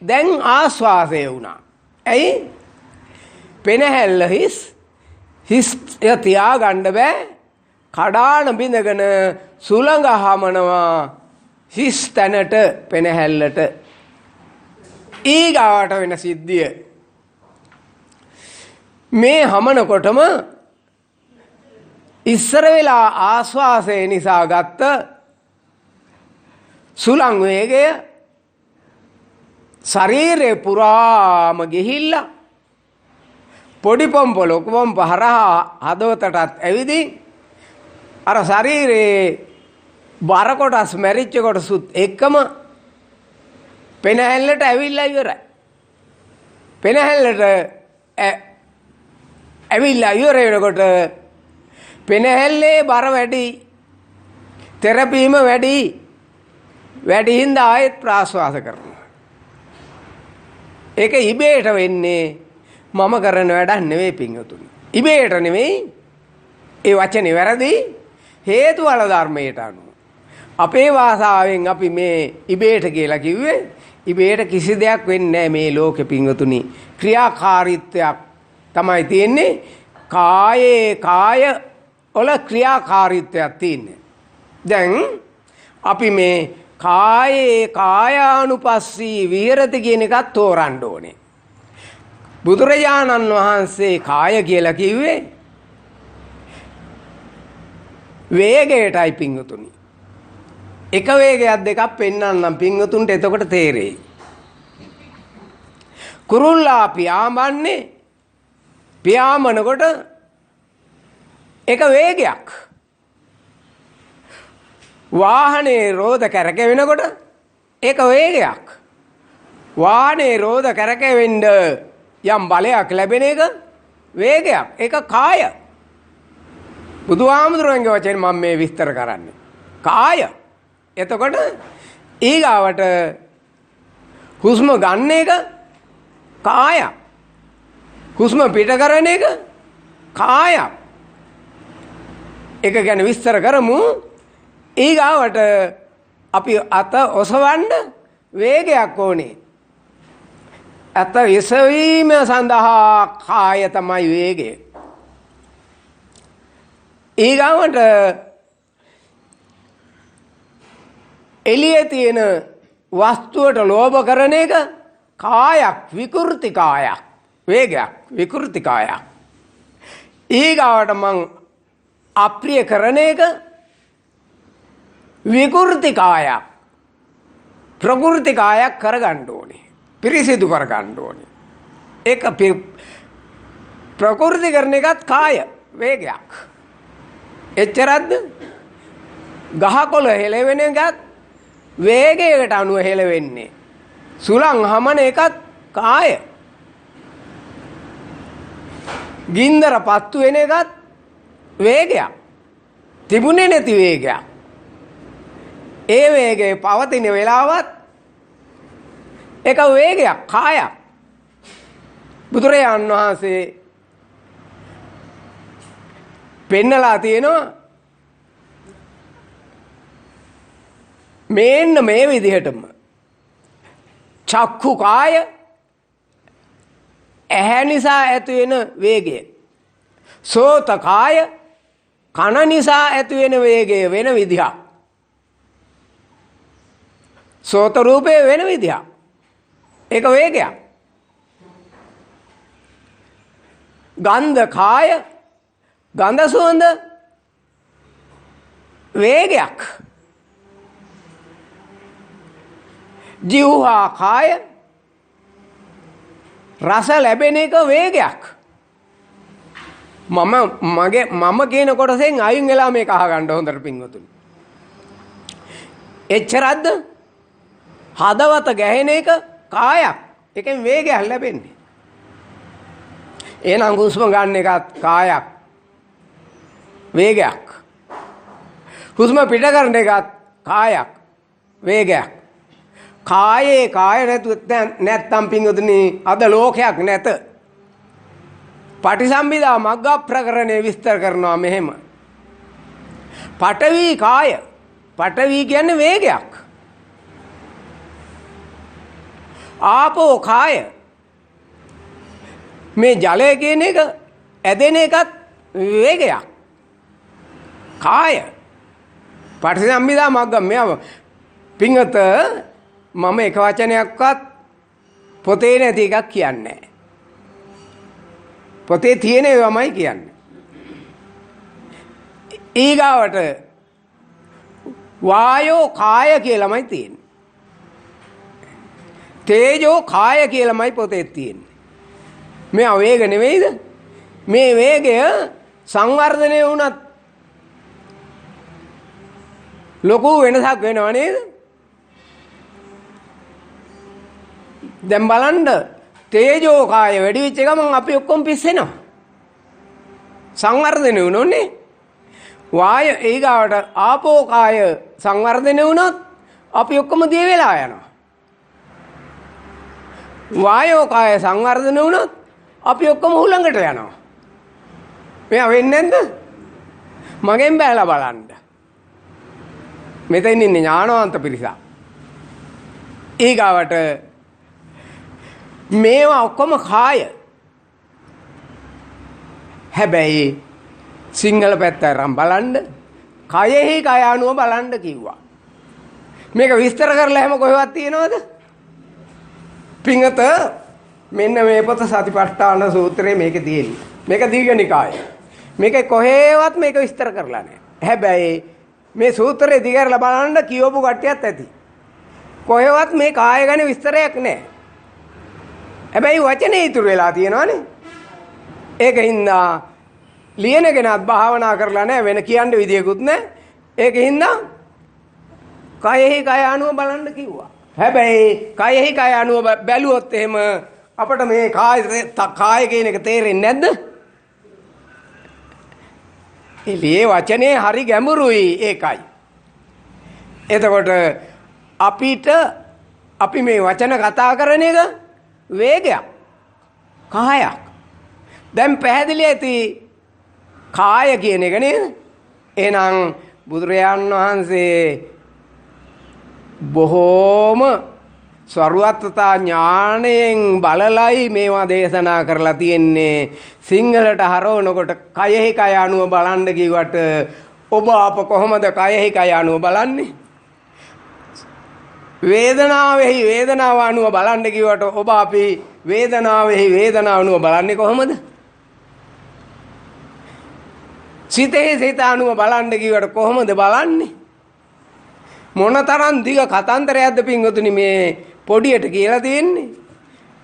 දැන් ආස්වාසය වුණා. ඇයි? පෙනහැල්ල හිස් තියා ගන්න බෑ. කඩාන බිඳගෙන සුළඟ හමනවා හිස් තැනට පෙනහැල්ලට. ඊගාවට වෙන සිද්ධිය මේ හමනකොටම ඉස්සර වෙලා ආස්වාසය නිසා ගත්ත සුළං වේගය ශරීරේ පුරාම ගිහිල්ලා පොඩි පොම්ප ලොකු පොම්ප හරහා හදවතටත් ඇවිදින් අර ශරීරේ බර කොටස් මැරිච්ච කොටසුත් එක්කම පෙනහැල්ලට ඇවිල්ලා ඉවරයි. පෙනහැල්ලට ඇවිල්ලා ඉවර වෙනකොට පෙනහැල්ලේ බර වැඩි, තෙරපීම වැඩි හින්දා ආයෙත් ප්‍රාශ්වාස කරනවා. ඒක ඉබේට වෙන්නේ මම කරන වැඩක් නෙවෙයි පින්වතුනි. ඉබේට නෙවෙයි. ඒ වචනේ වැරදි. හේතුඵල ධර්මයට අනුව. අපේ භාෂාවෙන් අපි මේ ඉබේට කියලා කිව්වේ ඉබේට කිසි දෙයක් වෙන්නේ නැහැ මේ ලෝකෙ පින්වතුනි. ක්‍රියාකාරීත්වයක් තමයි තියෙන්නේ. කාය වල ක්‍රියාකාරීත්වයක් තියෙන්නේ. දැන් අපි මේ කායානුපස්සී විහෙරති කියන එකත් තෝරන්න ඕනේ. බුදුරජාණන් වහන්සේ කාය කියලා කිව්වේ වේගයටයි පින්වතුනි. එක වේගයක් දෙකක් පෙන්වන්නම් පින්වතුන්ට එතකොට තේරෙයි. කුරුල්ලා පියාඹනකොට එක වේගයක්. වාහනේ රෝද කැරකෙනකොට එක වේගයක්. වාහනේ රෝද කැරකෙන්න යම් බලයක් ලැබෙන එක වේගයක්. ඒක කාය. බුදුහාමුදුරන්ගේ වචෙන් මම මේ විස්තර කරන්නේ. කාය. එතකොට ඊගාවට හුස්ම ගන්න එක කාය. හුස්ම පිට කරන එක කාය. ඒක ගැන විස්තර කරමු. ඊගාවට අපි අත ඔසවන්න වේගයක් ඕනේ. අත එසවීම සඳහා කාය තමයි වේගය. ඊගාවට එළියේ තියෙන වස්තුවට ලෝභ කරන එක කායක්, විකෘති කායක්, වේගයක්, විකෘති කායක්. ඊගාවට මං අප්‍රිය කරන එක විකෘති කායක්, ප්‍රකෘති කායක් කරගන්න ඕනේ. පිරිසිදු කරගන්න ඕනේ. ඒක ප්‍රකෘති කරන එකත් කාය වේගයක්. එච්චරද්ද? ගහකොළ හෙලවෙන එකත් වේගයකට අනුව හෙලවෙන්නේ. සුළං හමන එකත් කාය. ගින්දර පත්තු වෙන එකත් වේගයක්. තිබුණේ නැති වේගයක්. ඒ වේගයේ පවතින වෙලාවත් ඒක වේගයක්, කායක්. බුදුරජාණන් වහන්සේ පෙන්නලා තියෙනවා මේන්න මේ විදිහටම චක්ඛු කාය ඇහැ නිසා ඇති වෙන වේගය, සෝත කාය කන නිසා ඇති වෙන වේගය වෙන විදිහක්, සෝත රූපේ වෙන විදිහක්. ඒක වේගයක්. ගන්ධ කාය, ගන්ධ සුවඳ වේගයක්. ජීවහා කාය රස ලැබෙන එක වේගයක්. මම කියන කොටසෙන් අයින් වෙලා මේක අහගන්න හොඳට පින්වතුනි. එච්චරද්ද? හදවත ගැහෙන එක කායක්. ඒකෙන් වේගයක් ලැබෙන්නේ. එහෙනම් හුස්ම ගන්න එකත් කායක් වේගයක්. හුස්ම පිට කරන එකත් කායක් වේගයක්. කායේ කාය නැත්තම් පින්වතුනි අද ලෝකයක් නැත. පටිසම්භිදා මග්ග ප්‍රකරණේ විස්තර කරනවා මෙහෙම. පඨවි කාය. පඨවි කියන්නේ වේගයක්. ආපෝ කාය. මේ ජලය කියන එක ඇදෙන එකත් වේගයක්. කාය. පටිසම්භිදා මග්ග මෙව පින්වත මම එක වචනයක්වත් පොතේ නැති එකක් කියන්නේ නැහැ. පොතේ තියෙන ඒවාමයි කියන්නේ. ඊගාවට වායෝ කාය කියලාමයි තියෙන්නේ. තේජෝ කාය කියලාමයි පොතේ තියෙන්නේ. මේ වේග නෙවෙයිද? මේ වේගය සංවර්ධනය වුණත් ලොකු වෙනසක් වෙනව නේද? දැන් බලන්න තේජෝ කාය වැඩි වෙච්ච ගමන් අපි ඔක්කොම පිස්සෙනවා. සංවර්ධනය වුණොනේ. වාය ඊගාවට ආපෝ කාය සංවර්ධනය වුණොත් අපි ඔක්කොම දිය වෙලා යනවා. වායෝ කාය සංවර්ධනය වුණොත් අපි ඔක්කොම උලඟට යනවා. මෙයා වෙන්නේ නැද්ද? මගෙන් බැලලා බලන්න. මෙතන ඉන්නේ ඥානවන්ත පිරිසක්. ඊගාවට මේවා ඔක්කොම කාය. හැබැයි සිංහල පැත්ත අරන් බලන්න කයෙහි කය අනුව බලන්න කිව්වා. මේක විස්තර කරලා හැම කොහෙවත් තියනවද? පිංගත මෙන්න මේ පොත සතිපට්ඨාන සූත්‍රයේ මේකේ තියෙන්නේ. මේක දීඝනිකාය. මේකේ කොහෙවත් මේක විස්තර කරලා නැහැ. හැබැයි මේ සූත්‍රයේ දිගහැරලා බලන්න කියවපු කට්ටියත් ඇති. කොහෙවත් මේ කාය ගැන විස්තරයක් නැහැ. හැබැයි වචනේ ඉතුරු වෙලා තියෙනවානේ. ඒකින්ද ලියන කෙනාත් භාවනා කරලා නැහැ වෙන කියන්න විදියකුත් නැහැ. ඒකින්ද කයෙහි කය අනුව බලන්න කිව්වා. හැබැයි කයෙහි කය අනුව බැලුවොත් එහෙම අපිට මේ කාය කියන එක තේරෙන්නේ නැද්ද? එළියේ වචනේ හරි ගැඹුරුයි ඒකයි. එතකොට අපි මේ වචන කතා කරන එක වේගයක් කායක්. දැන් පැහැදිලි ඇති කාය කියන එක නේද? එහෙනම් බුදුරජාණන් වහන්සේ බොහෝම සර්වත්තා ඥාණයෙන් බලලයි මේවා දේශනා කරලා තියෙන්නේ. සිංහලට හරවනකොට කයෙහි කය අනුව බලන්න කිව්වට ඔබ අප කොහොමද කයෙහි කය අනුව බලන්නේ? වේදනාවෙහි වේදනාව අනුව බලන්න කිව්වට ඔබ අපි වේදනාවෙහි වේදනාව අනුව බලන්නේ කොහොමද? සිතේ සිත අනුව බලන්න කිව්වට කොහොමද බලන්නේ? මොනතරම් දිග කතන්දරයක්ද පින්වතුනි මේ පොඩියට කියලා තියෙන්නේ?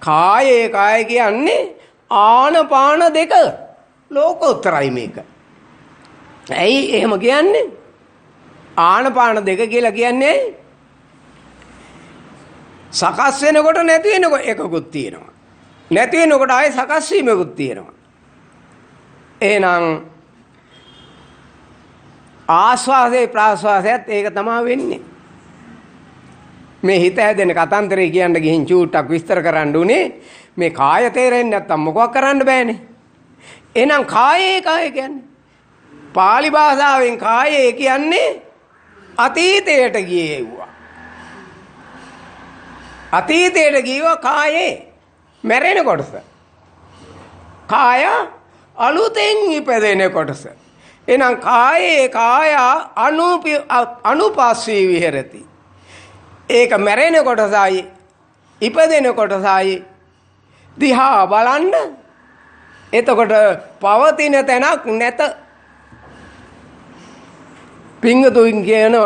කායේ කාය කියන්නේ ආනපාන දෙක ලෝකෝත්තරයි මේක. ඇයි එහෙම කියන්නේ? ආනපාන දෙක කියලා කියන්නේ සකස් වෙනකොට නැති වෙනකොට එකකුත් තියෙනවා. නැති වෙනකොට ආයේ සකස් වීමකුත් තියෙනවා. එහෙනම් ආස්වාසේ ප්‍රාස්වාසයත් ඒක තමයි වෙන්නේ. මේ හිත හැදෙන කතන්දරේ කියන්න ගිහින් චූට්ටක් විස්තර කරන්න උනේ මේ කාය තේරෙන්නේ නැත්තම් මොකක් කරන්න බෑනේ. එහෙනම් කායේ කාය කියන්නේ පාලි භාෂාවෙන් කායේ කියන්නේ අතීතයට ගියේවුවා. අතීතයට ගියව කායේ මැරෙන කොටස. කාය අලුතෙන් ඉපදෙන කොටස. එහෙනම් කායේ කාය අනුපස්සී විහෙරති. ඒක මැරෙන කොටසයි ඉපදෙන කොටසයි දිහා බලන්න. එතකොට පවතින තැනක් නැත. පිංගතුන්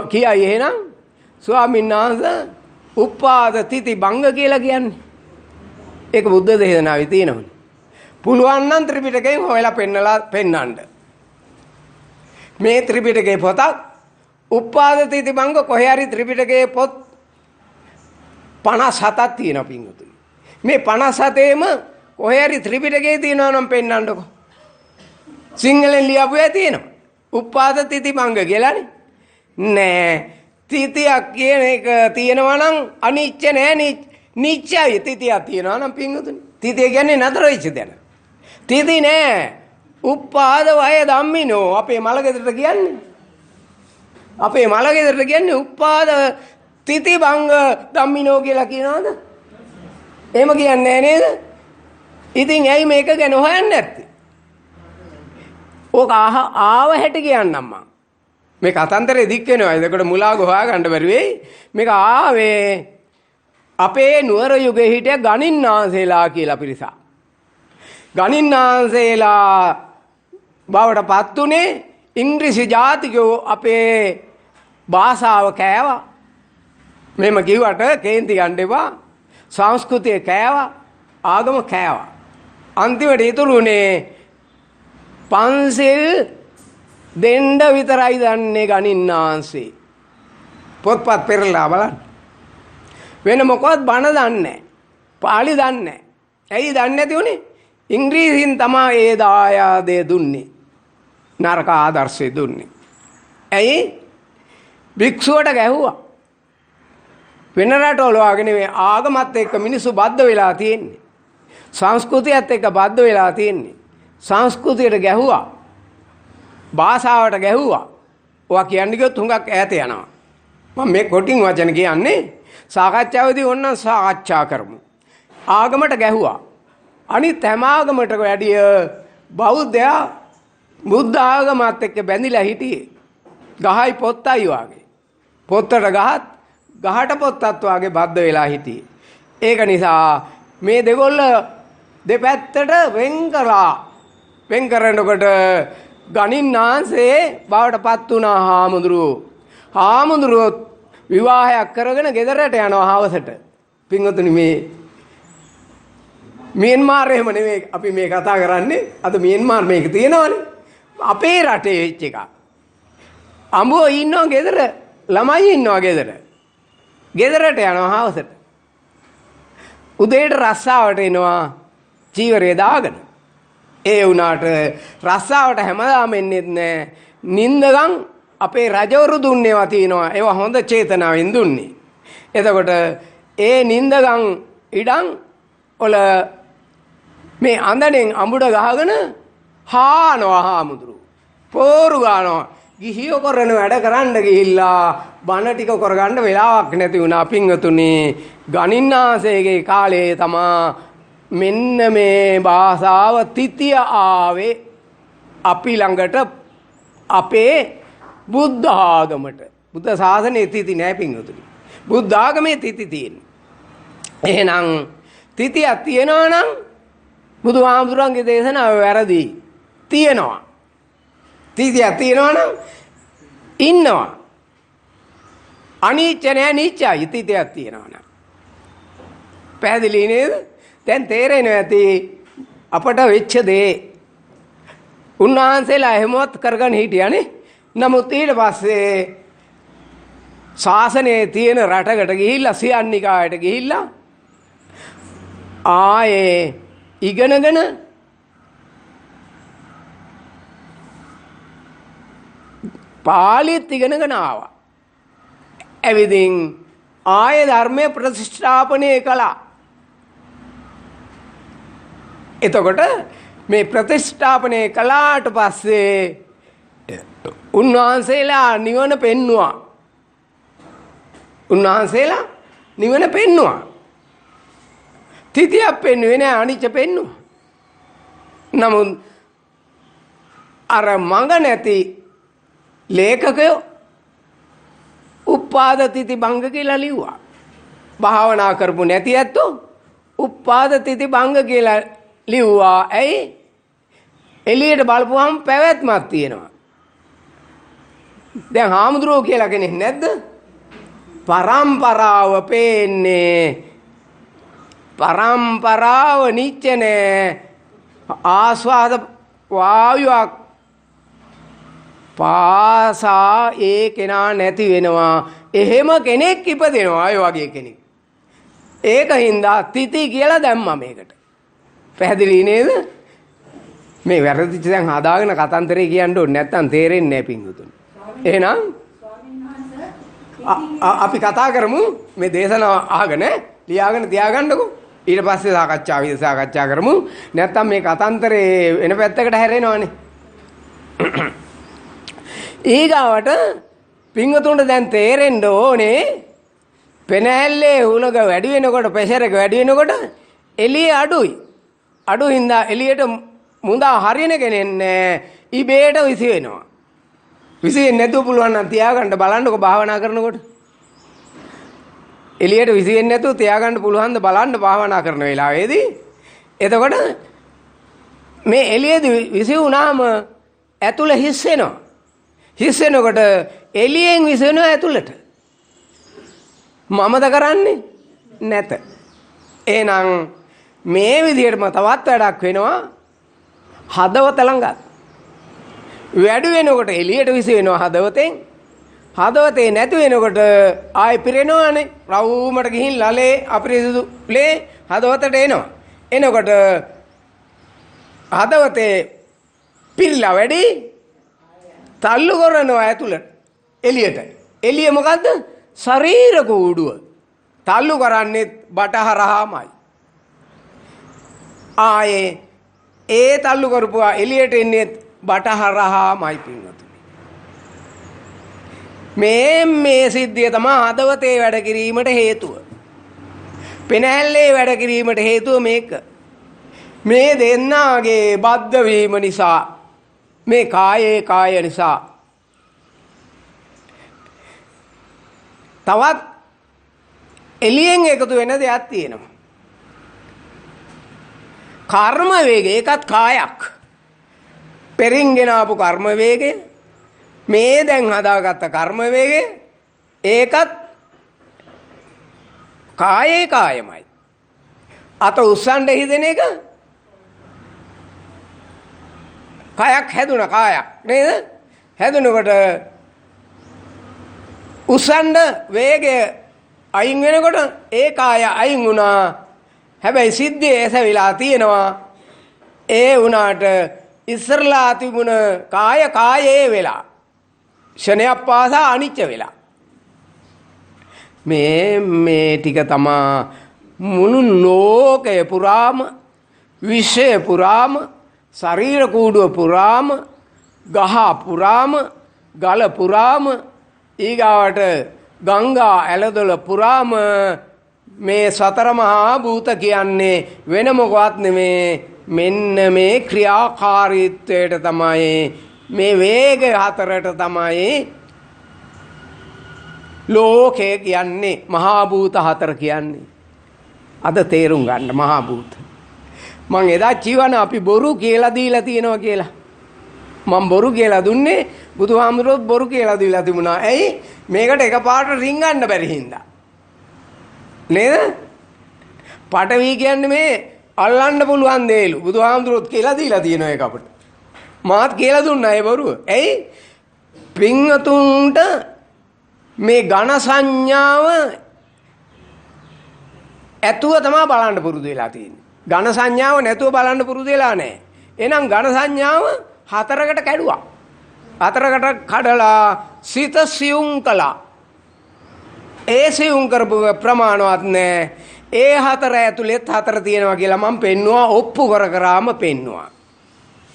කියයි එහෙනම් ස්වාමීන් වහන්සේ උපාද තිති භංග කියලා කියන්නේ. ඒක බුද්ධ දේශනාවේ තියෙනවනේ. පුළුවන් නම් ත්‍රිපිටකයෙන් හොයලා පෙන්නන්න. මේ ත්‍රිපිටකේ පොතක් උපාද තිති භංග කොහේ හරි ත්‍රිපිටකයේ පොත් 57ක් තියෙනවා පින්වතුනි. මේ 57ෙම කොහේ හරි ත්‍රිපිටකයේ තියෙනවා නම් පෙන්නන්නකො. සිංහලෙන් ලියපුවේ තියෙනවා. උපාද තිති භංග කියලානේ. නෑ. තිතියක් කියන එක තියෙනවා නම් අනිච්ච නෑ නිච්චයි. තිතියක් තියෙනවා නම් පිංගුතුනි. තිතිය කියන්නේ නතර වෙච්ච දෙයක්. තිති නෑ. උපාද වය ධම්මිනෝ අපේ මලගෙදරට කියන්නේ. අපේ මලගෙදරට කියන්නේ උපාද තිති භංග ධම්මිනෝ කියලා කියනවාද? එහෙම කියන්නේ නේද? ඉතින් ඇයි මේක ගැන හොයන්නේ නැත්තේ? ඕක ආව හැටි කියන්නම් මම. මේ කතන්දරේ දික් වෙනවා. එතකොට මුලාව හොයාගන්න බැරි වෙයි. මේක ආවේ අපේ නුවර යුගයේ හිටිය ගණින්නාන්සේලා කියලා පිරිසක්. ගණින්නාන්සේලා බවට පත් උනේ ඉංග්‍රීසි ජාතිකයෝ අපේ භාෂාව කෑවා. මෙහෙම කිව්වට කේන්ති ගන්න එපා. සංස්කෘතිය කෑවා. ආගම කෑවා. අන්තිමට ඉතුරුනේ පන්සිල් දෙන්න විතරයි දන්නේ ගණින්නාන්සේ. පොත්පත් පෙරලා බලන්න. වෙන මොකවත් බණ දන්නේ නැහැ. පාලි දන්නේ නැහැ. ඇයි දන්නේ නැති උනේ? ඉංග්‍රීසියෙන් තමයි ඒ දායාදේ දුන්නේ. නරක ආදර්ශය දුන්නේ. ඇයි? භික්ෂුවට ගැහුවා. වෙන රටවල වගේ නෙවෙයි ආගමත් එක්ක මිනිස්සු බද්ධ වෙලා තියෙන්නේ. සංස්කෘතියත් එක්ක බද්ධ වෙලා තියෙන්නේ. සංස්කෘතියට ගැහුවා. භාෂාවට ගැහුවා. ඔවා කියන්නේ කිව්වොත් හුඟක් ඈත යනවා. මම මේ කොටින් වචන කියන්නේ සාකච්ඡාවේදී ඕනනම් සාකච්ඡා කරමු. ආගමට ගැහුවා. අනිත් හැම ආගමකට වැඩිය බෞද්ධයා බුද්ධ ආගමත් එක්ක බැඳිලා හිටියේ. ගහයි පොත්තයි වගේ. පොත්තට ගහත් ගහට පොත්තත් වගේ බද්ධ වෙලා හිටියේ. ඒක නිසා මේ දෙගොල්ල දෙපැත්තට වෙන් කරලා වෙන් කරනකොට ගණින්නාන්සේ බවට පත් වුණා හාමුදුරුවෝ. හාමුදුරුවෝ විවාහයක් කරගෙන ගෙදරට යනවා හවසට. පින්වතුනි මේ මියන්මාර් එහෙම නෙමෙයි අපි මේ කතා කරන්නේ. අද මියන්මාර් මේක තියෙනවනේ. අපේ රටේ වෙච්ච එක. අඹෝ ඉන්නවා ගෙදර. ළමයි ඉන්නවා ගෙදර. ගෙදරට යනවා හවසට. උදේට රස්සාවට එනවා චීවරය දාගෙන. ඒ වුණාට රස්සාවට හැමදාම එන්නේ නැහැ. නින්දගම් අපේ රජවරු දුන්නේවා තියෙනවා. ඒවා හොඳ චේතනාවෙන් දුන්නේ. එතකොට ඒ නින්දගම් ඉඩම් වල මේ අඳනෙන් අඹුඩ ගහගෙන හානවා හාමුදුරුවෝ. පෝරු ගන්නවා. ගිහියෝ කරන වැඩ කරන්න ගිහිල්ලා බණ ටික කරගන්න වෙලාවක් නැති වුණා පින්වතුනි. ගණින්නාසේගේ කාලේ තමා මෙන්න මේ භාෂාව තිතිය ආවේ අපි ළඟට අපේ බුද්ධ ආගමට. බුද්ධ ශාසනයේ තිති නෑ පින්වතුනි. බුද්ධ ආගමේ තිති තියෙන්නේ. එහෙනම් තිතියක් තියෙනවා නම් බුදුහාමුදුරන්ගේ දේශනාව වැරදි. තියෙනවා. තිතියක් තියෙනවා නම් ඉන්නවා. අනිච්ච නෑ නිච්චයි තිතියක් තියෙනවා නම්. පැහැදිලි නේද? දැන් තේරෙනවා ඇති අපට වෙච්ච දේ. උන්වහන්සේලා එහෙමවත් කරගෙන හිටියානේ. නමුත් ඊට පස්සේ ශාසනයේ තියෙන රටකට ගිහිල්ලා සියන්නිකායට ගිහිල්ලා ආයේ ඉගෙනගෙන පාලිත් ඉගෙනගෙන ආවා. එවිදින් ආයේ ධර්මයේ ප්‍රතිෂ්ඨාපනය කළා. එතකොට මේ ප්‍රතිෂ්ඨාපනය කළාට පස්සේ උන්වහන්සේලා නිවන පෙන්නවා. උන්වහන්සේලා නිවන පෙන්නවා. තිතියක් පෙන්වුවේ නෑ අනිච්ච පෙන්නවා. නමුත් අර මඟ නැති ලේඛකයෝ උපාද තිති භංග කියලා ලිව්වා. භාවනා කරපු නැති ඇත්තෝ උපාද තිති භංග කියලා ලිව්වා. ඇයි? එළියට බලපුවම පැවැත්මක් තියෙනවා. දැන් හාමුදුරුවෝ කියලා කෙනෙක් නැද්ද? පරම්පරාව පේන්නේ. පරම්පරාව නිච්චනේ. ආස්වාද වායුවක් පාසා ඒ කෙනා නැති වෙනවා. එහෙම කෙනෙක් ඉපදෙනවා. අය වගේ කෙනෙක්. ඒක හින්දා තිති කියලා දැම්මා මේකට. පැහැදිලි නේද? මේ වැරදිච්ච දැන් හදාගෙන කතන්දරේ කියන්න ඕනේ නැත්තම් තේරෙන්නේ නැහැ පිංගුතුනි. එහෙනම් අපි කතා කරමු මේ දේශනාව අහගෙන ලියාගෙන තියාගන්නකෝ. ඊට පස්සේ සාකච්ඡා කරමු. නැත්තම් මේ කතන්දරේ වෙන පැත්තකට හැරෙනවනේ. ඊගාවට පිංගුතුන්ට දැන් තේරෙන්න ඕනේ පෙනහැල්ලේ උලක වැඩි වෙනකොට ප්‍රෙෂර් එක වැඩි වෙනකොට එළිය අඩුයි. අඩු හින්දා එළියට මුඳා හරියන කෙනෙන්නේ ඉබේට විසි වෙනවා. විසි වෙන්නේ නැතුව පුළුවන් නම් තියාගන්න බලන්නකො භාවනා කරනකොට. එළියට විසි වෙන්නේ නැතුව තියාගන්න පුළුවන් ද බලන්න භාවනා කරන වෙලාවේදී. එතකොට මේ එළියේදී විසි වුණාම ඇතුළ හිස් වෙනවා. හිස් වෙනකොට එළියෙන් විසි වෙනවා ඇතුළට. මමද කරන්නේ නැත. එහෙනම් මේ විදිහටම තවත් වැඩක් වෙනවා හදවත ළඟත්. වැඩි වෙනකොට එළියට විසි වෙනවා හදවතෙන්. හදවතේ නැති වෙනකොට ආයෙ පිරෙනවානේ. රවුමට ගිහින් ලලේ අපිරිසුදු ලේ හදවතට එනවා. එනකොට හදවතේ පිරලා වැඩි තල්ලු කරනවා ඇතුළට එළියට. එළිය මොකද්ද? ශරීර කූඩුව. තල්ලු කරන්නේ බටහරහාමයි. ආයේ ඒ තල්ලු කරපුවා එළියට එන්නේ බටහරහාමයි පින්වතුනි. මේ සිද්ධිය තමයි හදවතේ වැඩ කිරීමට හේතුව. පෙනහැල්ලේ වැඩ කිරීමට හේතුව මේක. මේ දෙන්නාගේ බද්ධ වීම නිසා මේ කාය නිසා තවත් එළියෙන් එකතු වෙන දෙයක් තියෙනවා. කර්ම වේගය. ඒකත් කායක්. පෙරින්ගෙන ආපු කර්ම වේගය. මේ දැන් හදාගත්ත කර්ම වේගය. ඒකත් කායමයි. අත උස්සන්න හිතෙන එක කායක් හැදුන කායක් නේද? හැදුනකොට උස්සන්න වේගය අයින් වෙනකොට ඒ කාය අයින් වුණා. හැබැයි සිද්ධිය ඇසවිලා තියෙනවා. ඒ වුණාට ඉස්සරලා තිබුණ කායේ වෙලා ෂණයක් පාසා අනිච්ච වෙලා. මේ ටික තමා මුළු ලෝකය පුරාම විශ්වය පුරාම ශරීර කූඩුව පුරාම ගහ පුරාම ගල පුරාම ඊගාවට ගංගා ඇලදොල පුරාම මේ සතර මහා භූත කියන්නේ වෙන මොකවත් නෙමේ. මෙන්න මේ ක්‍රියාකාරීත්වයට තමයි මේ වේග හතරට තමයි ලෝකය කියන්නේ. මහා භූත හතර කියන්නේ. අද තේරුම් ගන්න මහා භූත. මං එදා ජීවන අපි බොරු කියලා දීලා තියෙනවා කියලා. මම බොරු කියලා දුන්නේ බුදුහාමුදුරුවෝ බොරු කියලා දීලා තිබුණා. ඇයි? මේකට එකපාරට රින්ගන්න බැරි හින්දා. නේද? පටවි කියන්නේ මේ අල්ලන්න පුළුවන් දේලු. බුදුහාමුදුරුවෝත් කියලා දීලා තියෙනවා ඒක අපිට. මාත් කියලා දුන්නා ඒ බොරුව. ඇයි? පින්වතුන්ට මේ ඝන සංඥාව ඇතුව තමයි බලන්න පුරුදු වෙලා තියෙන්නේ. ඝන සංඥාව නැතුව බලන්න පුරුදු වෙලා නැහැ. එහෙනම් ඝන සංඥාව හතරකට කැඩුවා. හතරකට කඩලා සිත සියුම් කළා. ඒ සියුම් කරපු ප්‍රමාණවත් නැහැ. ඒ හතර ඇතුළෙත් හතර තියෙනවා කියලා මම පෙන්නවා. ඔප්පු කරාම පෙන්නවා.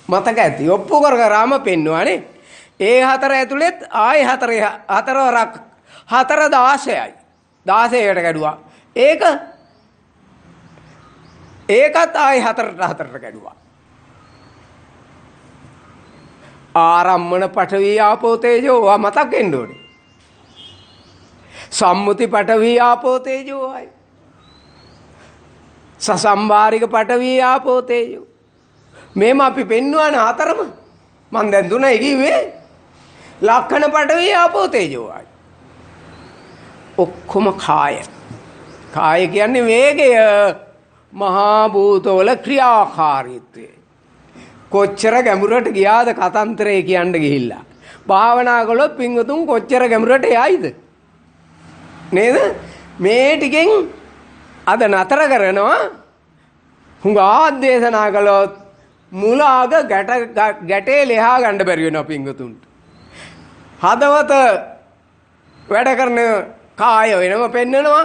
මතක ඇති. ඔප්පු කරාම පෙන්වන්නේ. ඒ හතර ඇතුළෙත් ආයි හතරවරක් 16යි. 16කට කැඩුවා. ඒකත් ආයි හතරට කැඩුවා. ආරම්මන පඨවි ආපෝ තේජෝ මතක් වෙන්න ඕනේ. සම්මුති පඨවි ආපෝ තේජෝ ආයි. සසම්භාරික පඨවි ආපෝ තේජෝ. මේම අපි පෙන්වන හතරම මම දැන් දුන්නයි කිව්වේ. ලක්ෂණ පඨවි ආපෝ තේජෝ ආයි. ඔක්කොම කාය කියන්නේ වේගය. මහා භූතවල ක්‍රියාකාරීත්වය. කොච්චර ගැඹුරට ගියාද කතන්තරේ කියන්න ගිහිල්ලා. භාවනා කළොත් පින්වතුන් කොච්චර ගැඹුරට යයිද? නේද? මේ ටිකෙන් අද නතර කරනවා. හුඟා දේශනා කළොත් මුලාග ගැටේ ලෙහා ගන්න බැරි වෙනවා පිංගුතුන්ට. හදවත වැඩ කරන කාය වෙනම පෙන්නනවා.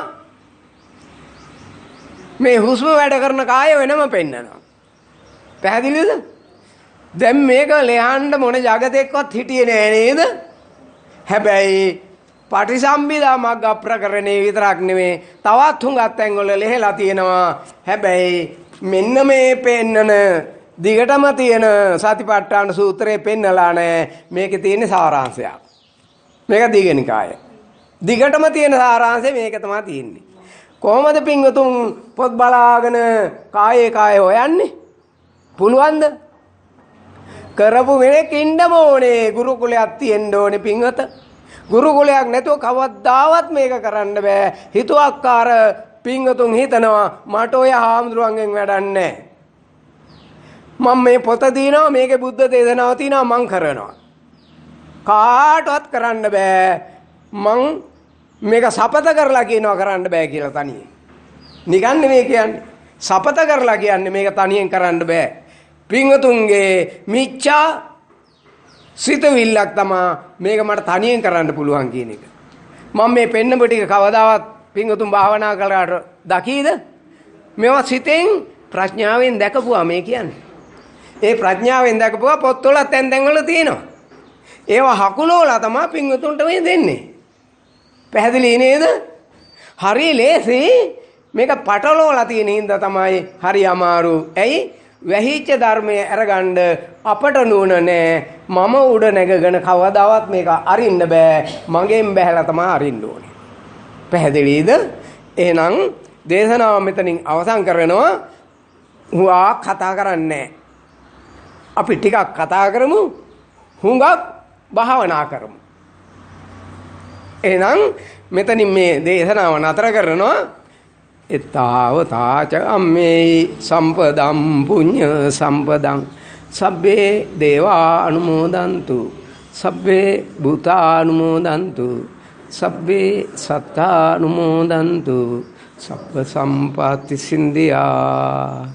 මේ හුස්ම වැඩ කරන කාය වෙනම පෙන්නනවා. පැහැදිලිද? දැන් මේක ලෙහන්න මොන జగතෙක්වත් හිටියේ නෑ නේද? හැබැයි පටිසම්භිදා මග්ග ප්‍රකරණේ විතරක් නෙමේ තවත් හුඟක් තැන්වල ලෙහෙලා තියෙනවා. හැබැයි මෙන්න මේ පෙන්නන දිගටම තියෙන සතිපට්ඨාන සූත්‍රයේ පෙන්නලා නැහැ. මේකේ තියෙන සාරාංශයක්. මේක දීඝනිකාය. දිගටම තියෙන සාරාංශය මේක තමයි තියෙන්නේ. කොහොමද පින්වතුන් පොත් බලාගෙන කායේ කාය හොයන්නේ? පුළුවන්ද? කරපු කෙනෙක් ඉන්න ඕනේ. ගුරුකුලයක් තියෙන්න ඕනේ පින්වත. ගුරුකුලයක් නැතුව කවදාවත් මේක කරන්න බෑ. හිතුවක්කාර පින්වතුන් හිතනවා මට ඔය හාමුදුරුවන්ගෙන් වැඩක් නැහැ. මම මේ පොත දිනනවා මේකේ බුද්ධ දේශනාව තියෙනවා මං කරනවා. කාටවත් කරන්න බෑ. මං මේක සපත කරලා කියනවා කරන්න බෑ කියලා තනියෙන්. නිකන් නෙමෙයි කියන්නේ. සපත කරලා කියන්නේ මේක තනියෙන් කරන්න බෑ. පින්වතුන්ගේ මිච්ඡා සිතවිල්ලක් තමයි මේක මට තනියෙන් කරන්න පුළුවන් කියන එක. මම මේ පෙන්නපු ටික කවදාවත් පින්වතුන් භාවනා කළාට දකීද? මේවා සිතෙන් ප්‍රඥාවෙන් දැකපුවා මේ කියන්නේ. ඒ ප්‍රඥාවෙන් දැකපුවා පොත්වල තැන් වල තියෙනවා. ඒවා හකුලෝලා තමයි පින්වතුන්ට මේ දෙන්නේ. පැහැදිලි නේද? හරි ලේසි. මේක පටලෝලා තියෙන හින්දා තමයි හරි අමාරු. ඇයි? වැහිච්ච ධර්මයේ අරගන්න අපට නුවණ නැහැ. මම උඩ නැගගෙන කවදාවත් මේක අරින්න බෑ. මගෙන් බැහැලා තමයි අරින්න ඕනේ. පැහැදිලිද? එහෙනම් දේශනාව මෙතනින් අවසන් කරනවා. හුවා කතා කරන්නේ අපි ටිකක් කතා කරමු. හුඟක් භාවනා කරමු. එහෙනම් මෙතනින් මේ දේශනාව නතර කරනවා. එතාවතාච අම්මේ සම්පදම් පුඤ්ඤ සම්පදං සබ්බේ දේවා අනුමෝදන්තු සබ්බේ භූතා අනුමෝදන්තු සබ්බේ සත්තා අනුමෝදන්තු සබ්බ සම්පatti සින්දියා